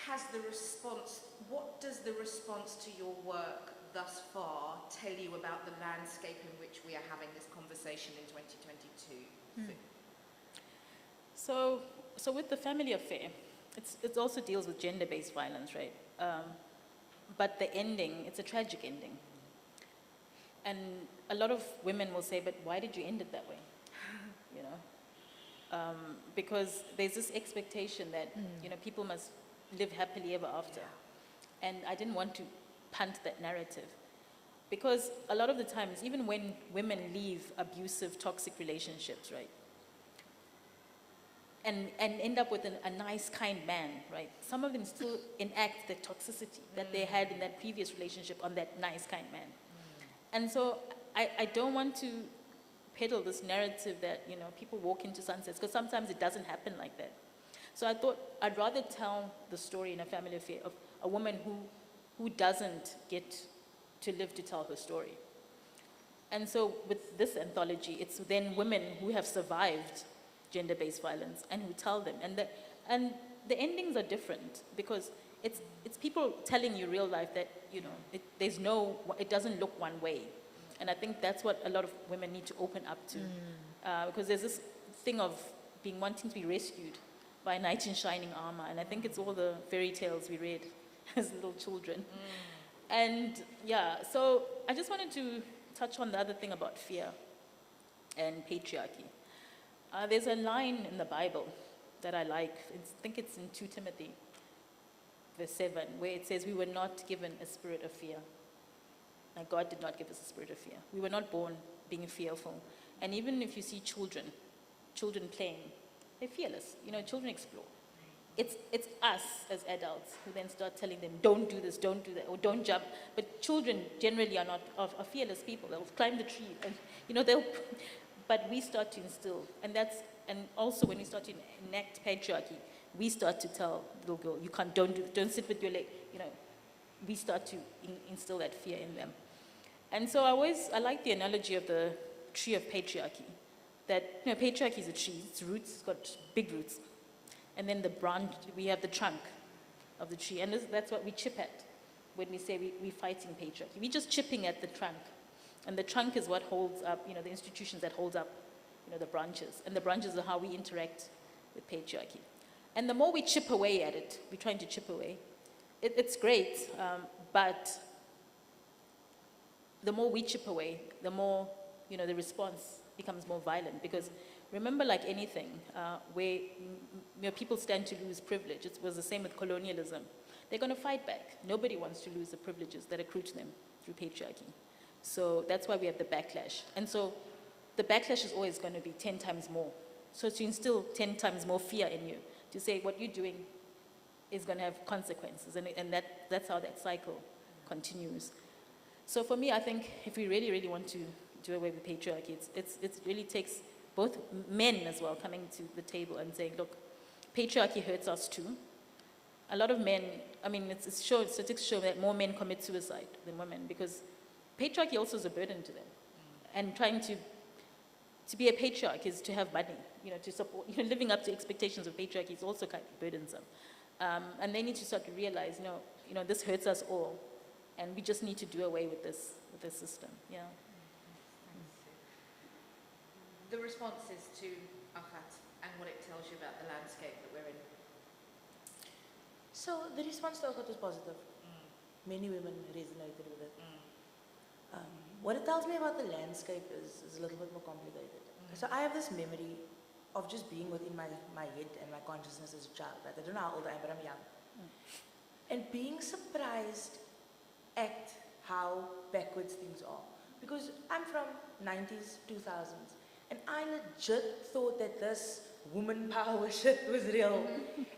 does the response to your work thus far tell you about the landscape in which we are having this conversation in 2022? So with The Family Affair, it also deals with gender-based violence, right? But the ending, it's a tragic ending. And a lot of women will say, but why did you end it that way? You know? Because there's this expectation that, people must live happily ever after. And I didn't want to punt that narrative. Because a lot of the times, even when women leave abusive, toxic relationships, right? And end up with a nice, kind man, right? Some of them still enact the toxicity that they had in that previous relationship on that nice, kind man. And so I don't want to peddle this narrative that, people walk into sunsets, because sometimes it doesn't happen like that. So I thought I'd rather tell the story in A Family Affair of a woman who doesn't get to live to tell her story. And so with this anthology, it's then women who have survived gender-based violence and who tell them. And the endings are different, because it's people telling you real life that, it doesn't look one way. And I think that's what a lot of women need to open up to. Because there's this thing of wanting to be rescued by a knight in shining armor. And I think it's all the fairy tales we read as little children. And so I just wanted to touch on the other thing about fear and patriarchy. There's a line in the Bible that I like. I think it's in 2 Timothy, verse 7, where it says, we were not given a spirit of fear. Now, God did not give us a spirit of fear. We were not born being fearful. And even if you see children playing, they're fearless. Children explore. It's us as adults who then start telling them, don't do this, don't do that, or don't jump. But children generally are not are fearless people. They'll climb the tree, and but we start to instill, and also when we start to enact patriarchy, we start to tell the little girl, don't sit with your leg, we start to instill that fear in them. And so I like the analogy of the tree of patriarchy, that patriarchy is a tree, its roots, it's got big roots, and then the branch, we have the trunk of the tree, and that's what we chip at when we say we're fighting patriarchy. We're just chipping at the trunk. And the trunk is what holds up, the institutions that hold up, the branches. And the branches are how we interact with patriarchy. And the more we chip away at it, we're trying to chip away, it's great, but the more we chip away, the more, the response becomes more violent. Because remember, like anything, where people stand to lose privilege, it was the same with colonialism. They're going to fight back. Nobody wants to lose the privileges that accrue to them through patriarchy. So that's why we have the backlash. And so the backlash is always going to be 10 times more. So to instill 10 times more fear in you, to say what you're doing is going to have consequences. And that's how that cycle continues. So for me, I think if we really, really want to do away with patriarchy, it really takes both men as well coming to the table and saying, look, patriarchy hurts us too. A lot of men, statistics show that more men commit suicide than women, because patriarchy also is a burden to them. And trying to be a patriarch is to have money, to support, living up to expectations of patriarchy is also kind of burdensome. And they need to start to realize, this hurts us all, and we just need to do away with this system. Yeah. The responses to Akhat and what it tells you about the landscape that we're in. So the response to Akhat was positive. Many women resonated with it. What it tells me about the landscape is a little bit more complicated. So I have this memory of just being within my head and my consciousness as a child. Right? I don't know how old I am, but I'm young. And being surprised at how backwards things are. Because I'm from 90s, 2000s, and I legit thought that this woman power shit was real.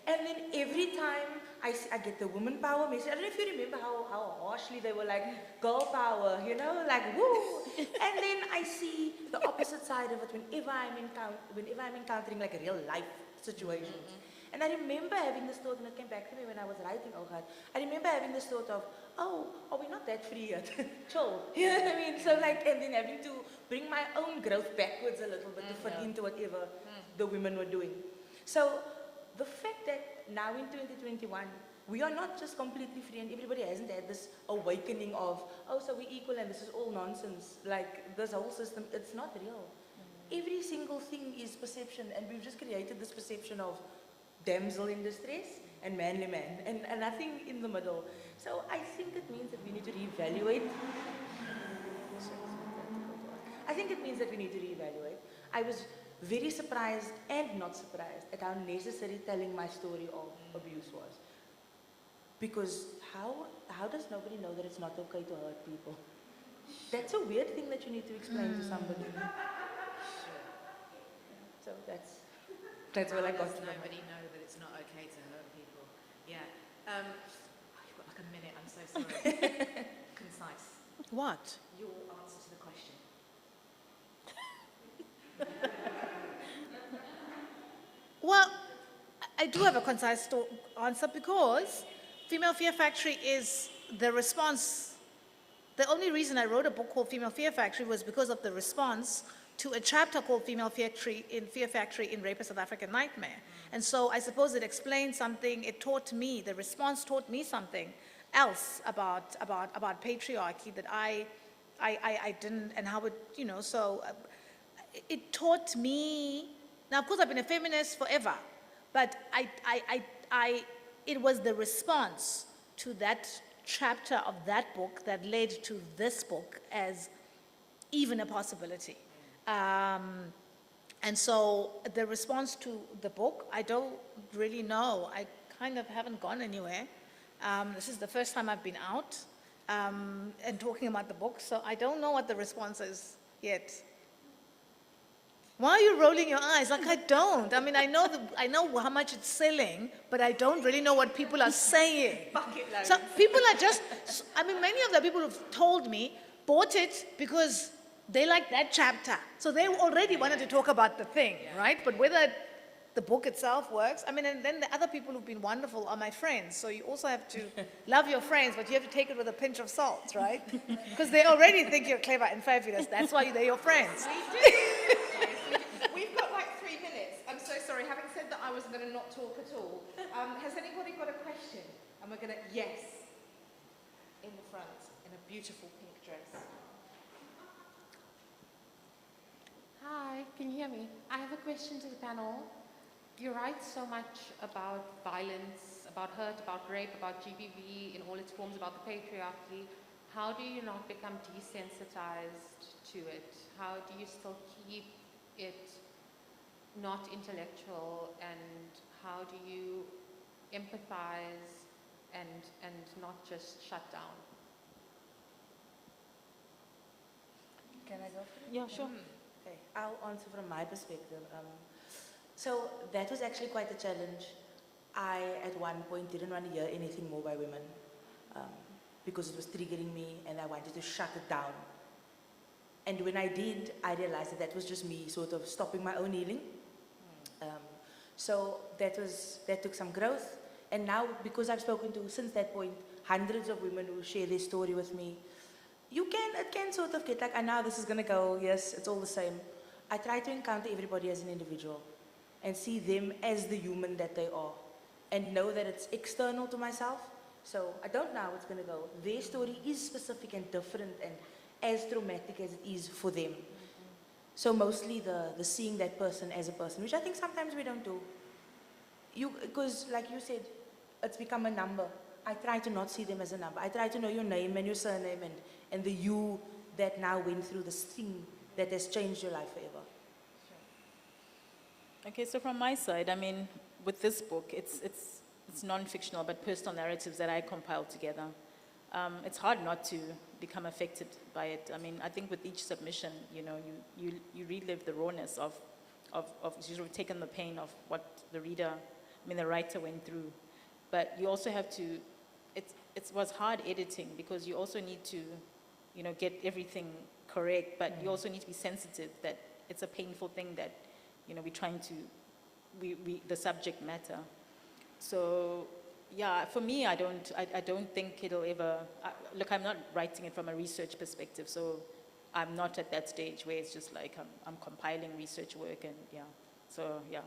And then every time I get the woman power message, I don't know if you remember how harshly they were like, girl power, you know, like woo. And then I see the opposite side of it whenever I'm encountering like real life situations. And I remember having this thought, and it came back to me when I was writing Oh God. I remember having this thought of, oh, are we not that free yet? Chill. You know what I mean? So like, and then having to bring my own growth backwards a little bit to fit into whatever the women were doing. So the fact that now in 2021, we are not just completely free and everybody hasn't had this awakening of, oh, so we're equal and this is all nonsense. Like this whole system, it's not real. Every single thing is perception, and we've just created this perception of damsel in distress and manly man, and nothing in the middle. So I think it means that we need to reevaluate. I think it means that we need to reevaluate. I was very surprised and not surprised at how necessary telling my story of abuse was. Because how does nobody know that it's not okay to hurt people? That's a weird thing that you need to explain to somebody. So that's what I got from it. Nobody know that it's not okay to hurt people. Yeah. You've got like a minute. I'm so sorry. Concise. What? Your answer to the question. Well, I do have a concise answer because Female Fear Factory is the response. The only reason I wrote a book called Female Fear Factory was because of the response to a chapter called Female Fear Factory in Rape a South African Nightmare. And so I suppose it explained something, it taught me, the response taught me something else about patriarchy that I didn't, and how it, you know, so it taught me, now of course I've been a feminist forever, but it was the response to that chapter of that book that led to this book as even a possibility. And so the response to the book, I don't really know. I kind of haven't gone anywhere. This is the first time I've been out and talking about the book, so I don't know what the response is yet. Why are you rolling your eyes? Like, I don't. I mean, I know how much it's selling, but I don't really know what people are saying. So people are just, I mean, many of the people who've told me bought it because they like that chapter. So they already wanted to talk about the thing, right? But whether the book itself works, I mean, and then the other people who've been wonderful are my friends. So you also have to love your friends, but you have to take it with a pinch of salt, right? Because they already think you're clever and fabulous. That's why they're your friends. We do. We've got like 3 minutes. I'm so sorry. Having said that, I was going to not talk at all. Has anybody got a question? And we're going to, yes, in the front, in a beautiful pink dress. Hi, can you hear me? I have a question to the panel. You write so much about violence, about hurt, about rape, about GBV in all its forms, about the patriarchy. How do you not become desensitized to it? How do you still keep it not intellectual, and how do you empathize and not just shut down? Can I go for it? Yeah, sure. Okay, I'll answer from my perspective. So that was actually quite a challenge. I, at one point, didn't want to hear anything more by women because it was triggering me and I wanted to shut it down. And when I did, I realized that was just me sort of stopping my own healing. So that took some growth. And now, because I've spoken to, since that point, hundreds of women who share their story with me, it can sort of get like, I know this is going to go, yes, it's all the same. I try to encounter everybody as an individual and see them as the human that they are and know that it's external to myself. So I don't know how it's going to go. Their story is specific and different and as traumatic as it is for them. So mostly the seeing that person as a person, which I think sometimes we don't do. Because like you said, it's become a number. I try to not see them as a number. I try to know your name and your surname and the you that now went through this thing that has changed your life forever. Okay, so from my side, I mean, with this book, it's non-fictional, but personal narratives that I compiled together. It's hard not to become affected by it. I mean, I think with each submission, you know, you relive the rawness of sort of taken the pain of what the writer went through. But you also have to, it was hard editing because you also need to, get everything correct, but you also need to be sensitive that it's a painful thing that, we're trying to, the subject matter. So, yeah, for me, I don't think it'll ever, look, I'm not writing it from a research perspective, so I'm not at that stage where it's just like I'm compiling research work and so yeah.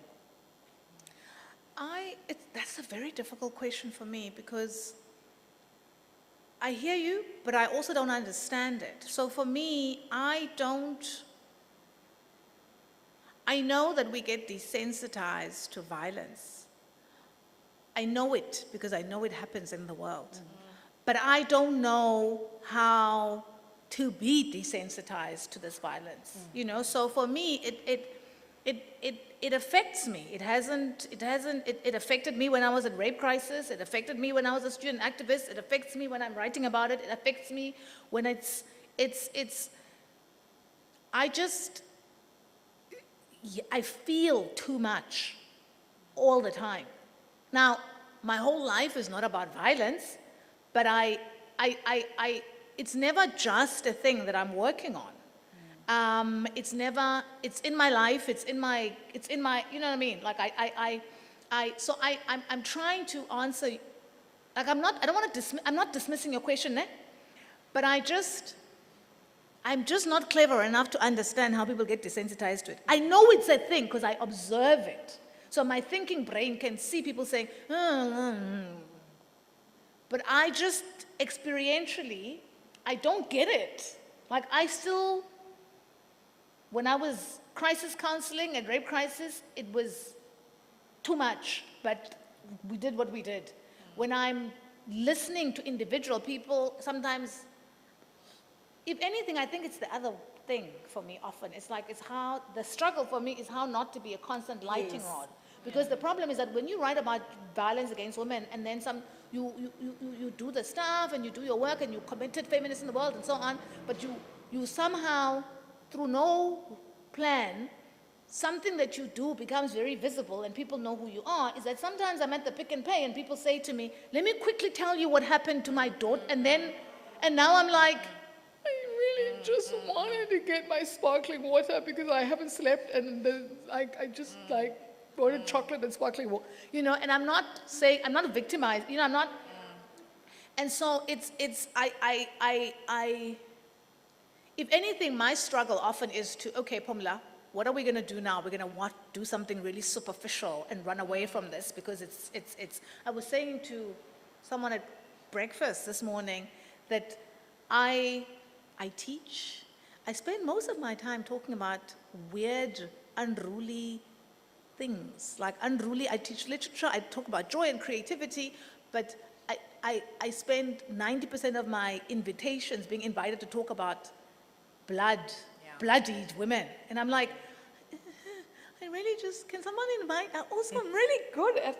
That's a very difficult question for me because I hear you, but I also don't understand it. So for me, I know that we get desensitized to violence. I know it because I know it happens in the world. But I don't know how to be desensitized to this violence. So for me, it affects me. It affected me when I was at Rape Crisis. It affected me when I was a student activist. It affects me when I'm writing about it. It affects me when I feel too much all the time. Now, my whole life is not about violence, but it's never just a thing that I'm working on. It's in my life, it's in my, you know what I mean? Like I'm trying to answer, like I'm not dismissing your question, but I'm just not clever enough to understand how people get desensitized to it. I know it's a thing because I observe it. So my thinking brain can see people saying, but I just experientially, I don't get it. Like when I was crisis counseling and Rape Crisis, it was too much, but we did what we did. When I'm listening to individual people, sometimes, if anything, I think it's the other thing for me often. It's how, the struggle for me is how not to be a constant lighting rod. Because the problem is that when you write about violence against women and then you do the stuff and you do your work and you committed feminists in the world and so on, but you somehow, through no plan, something that you do becomes very visible and people know who you are, is that sometimes I'm at the Pick and Pay and people say to me, let me quickly tell you what happened to my daughter, and now I'm like, I really just wanted to get my sparkling water because I haven't slept and I just ordered chocolate and sparkling water, and I'm not victimized, I'm not, and so if anything, my struggle often is to, okay, Pumla, what are we going to do now? We're going to do something really superficial and run away from this because I was saying to someone at breakfast this morning that I teach. I spend most of my time talking about weird, unruly things. Like I teach literature, I talk about joy and creativity, but I spend 90% of my invitations being invited to talk about bloodied women. And I'm like, can someone invite, I'm really good at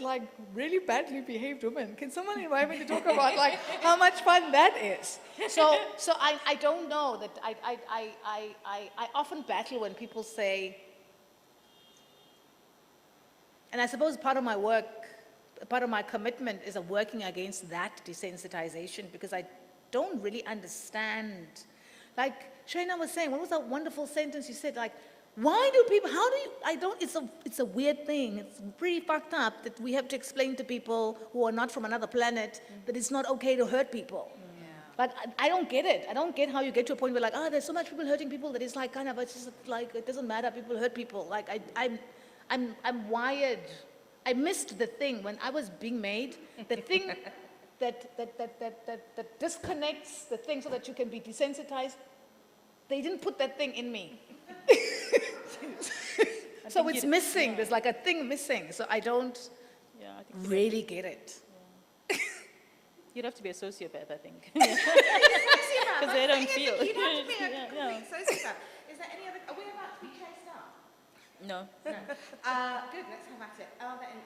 really badly behaved women. Can someone invite me to talk about how much fun that is? So I don't know that I often battle when people say, and I suppose part of my work, part of my commitment is working against that desensitization because I don't really understand. Like Shana was saying, what was that wonderful sentence you said? Why do people, it's a weird thing. It's pretty fucked up that we have to explain to people who are not from another planet that it's not okay to hurt people. Like, I don't get it. I don't get how you get to a point where there's so much people hurting people that it's it's just it doesn't matter, people hurt people. I'm wired. I missed the thing when I was being made, the thing that disconnects the thing so that you can be desensitized. They didn't put that thing in me. So it's missing. There's a thing missing. So I don't really get it. You'd have to be a sociopath, I think. Because they don't feel. You'd have to be a complete sociopath. Is there any other? Are we about to be chased out? No. Good, let's have at it. Are there any?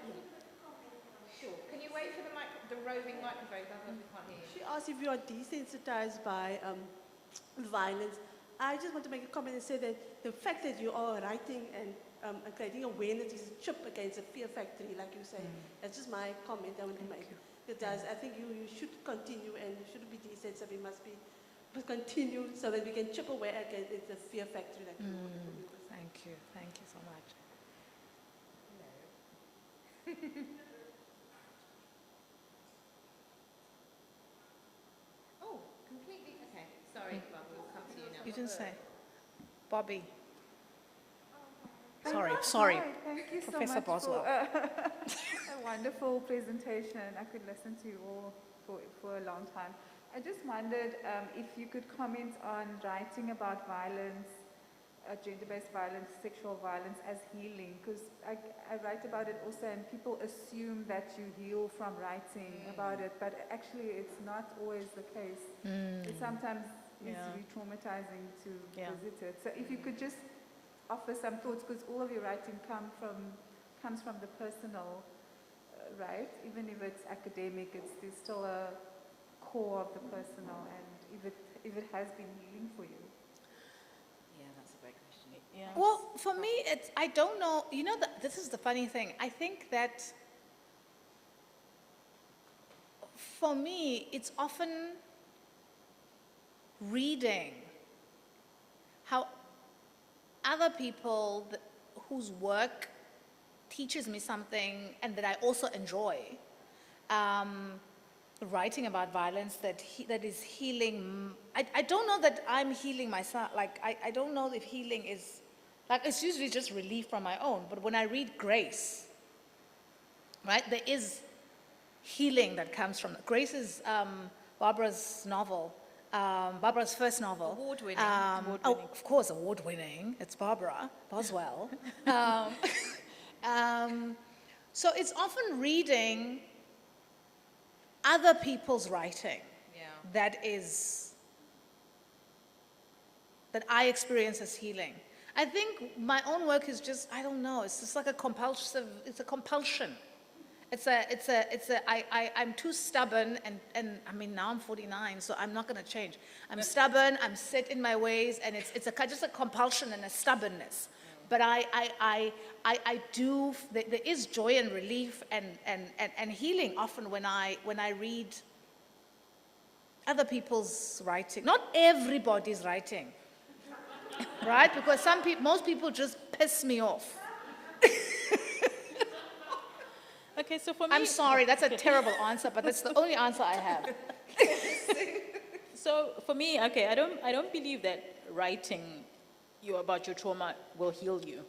Sure. Can you wait for the roving microphone? Otherwise we can't hear you. She asked if you are desensitized by violence. I just want to make a comment and say that the fact that you are writing and and creating awareness is a chip against the fear factory, like you say. That's just my comment I want to make. It does. I think you should continue, and you shouldn't be desensitive. We must continue so that we can chip away against the fear factory. Like Thank you so much. Oh, completely. Okay, sorry, Bob, we'll come to you now. You didn't say. Bobby. Hi, Sorry. thank you Professor so much Boswell. for a wonderful presentation. I could listen to you all for a long time. I just wondered if you could comment on writing about violence, gender-based violence, sexual violence as healing, because I write about it also, and people assume that you heal from writing about it, but actually it's not always the case. It sometimes is re-traumatizing to visit it. So if you could just offer some thoughts, because all of your writing comes from the personal, right? Even if it's academic, there's still a core of the personal, and if it has been healing for you. Yeah, that's a great question. Yeah. Well, for me, I don't know, this is the funny thing. I think that for me, it's often reading how other people whose work teaches me something and that I also enjoy, writing about violence that is healing. I don't know that I'm healing myself. Like, I don't know if healing is, like, it's usually just relief from my own. But when I read Grace, right, there is healing that comes from it. Grace is Barbara's novel. Barbara's first novel. Award-winning. Oh, of course, award-winning. It's Barbara Boswell. So it's often reading other people's writing that I experience as healing. I think my own work is just, I don't know, it's just like a compulsion. I'm too stubborn, and I mean, now I'm 49, so I'm not going to change. I'm stubborn, I'm set in my ways, and it's just a compulsion and a stubbornness. But there is joy and relief and healing often when I read other people's writing. Not everybody's writing, right? Because most people just piss me off. Okay, so for me, I'm sorry, that's a terrible answer, but that's the only answer I have. So for me, okay, I don't believe that writing about your trauma will heal you.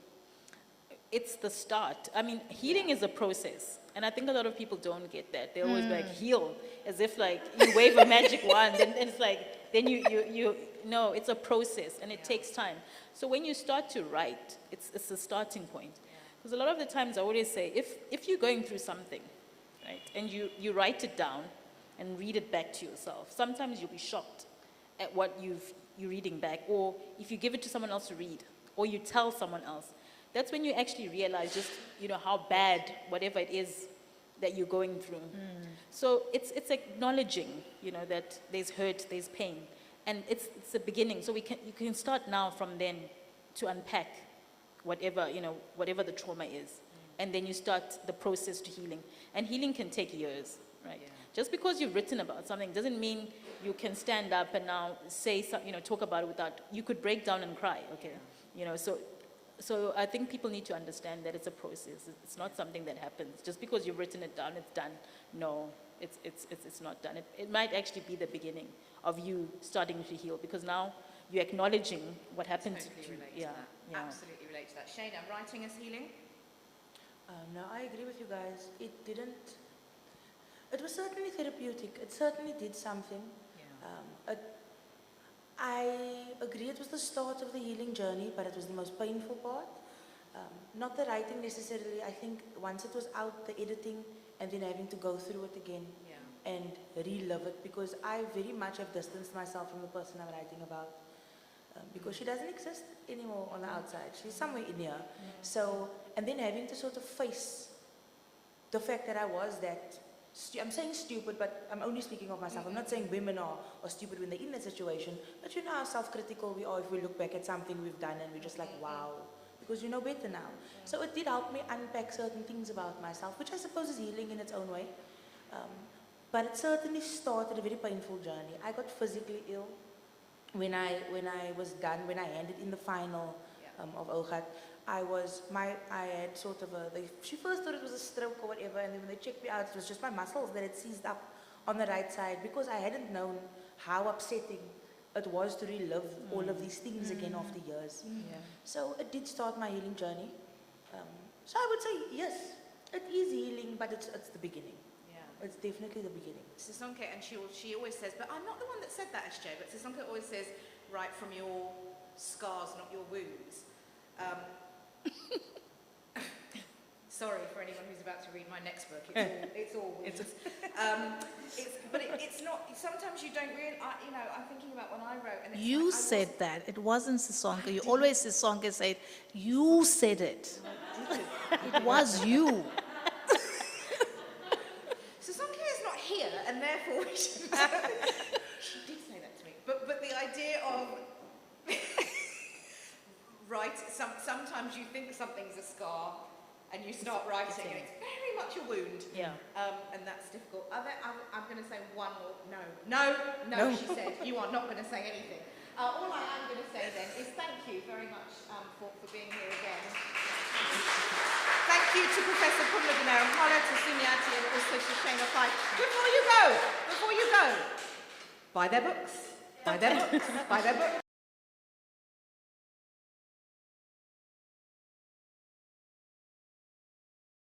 It's the start. I mean, healing is a process, and I think a lot of people don't get that. They always like heal as if like you wave a magic wand, and it's like then you no, it's a process, and it takes time. So when you start to write, it's a starting point. Because a lot of the times I always say, if you're going through something, right, and you write it down and read it back to yourself, sometimes you'll be shocked at what you're reading back, or if you give it to someone else to read, or you tell someone else, that's when you actually realize just, how bad whatever it is that you're going through. So it's acknowledging, that there's hurt, there's pain, and it's a beginning. So you can start now from then to unpack whatever the trauma is, and then you start the process to healing. And healing can take years, right? Yeah. Just because you've written about something doesn't mean you can stand up and now say talk about it without. You could break down and cry, okay? Yeah. So I think people need to understand that it's a process. It's not something that happens just because you've written it down. It's done. No, it's not done. It might actually be the beginning of you starting to heal, because now you're acknowledging what happened Totally to you. relate to that. Absolutely relate to that. Shana, writing is healing? No, I agree with you guys. It was certainly therapeutic. It certainly did something. Yeah. I agree it was the start of the healing journey, but it was the most painful part. Not the writing necessarily. I think once it was out, the editing, and then having to go through it again and relive it, because I very much have distanced myself from the person I'm writing about. Because she doesn't exist anymore on the outside. She's somewhere in here. So, and then having to sort of face the fact that I was that, I'm saying stupid, but I'm only speaking of myself. I'm not saying women are stupid when they're in that situation, but you know how self-critical we are if we look back at something we've done and we're just like, wow, because you know better now. So it did help me unpack certain things about myself, which I suppose is healing in its own way. But it certainly started a very painful journey. I got physically ill when I was done, when I handed in the final of OGAT. I had sort of she first thought it was a stroke or whatever, and then when they checked me out, it was just my muscles that had seized up on the right side, because I hadn't known how upsetting it was to relive all of these things again after years. So it did start my healing journey. So I would say, yes, it is healing, but it's the beginning. It's definitely the beginning. Sisonke, and she always says, but I'm not the one that said that, SJ, but Sisonke always says, write from your scars, not your wounds. Sorry for anyone who's about to read my next book. It's all wounds. It's not. Sometimes you don't really. I'm thinking about when I wrote. And it's You said that. It wasn't Sisonke. You always Sisonke said, you said it. It was you. Sisonke is not here, and therefore she did say that to me. But the idea of sometimes you think something's a scar, and you start writing, and it's very much a wound. And that's difficult. I'm going to say one more. No, she said, you are not going to say anything. All I am going to say then is thank you very much for being here again. Thank you to Professor Pumla, Gqola, to Nyathi, and also to Shana Fife. Before you go, buy their books. Buy their books.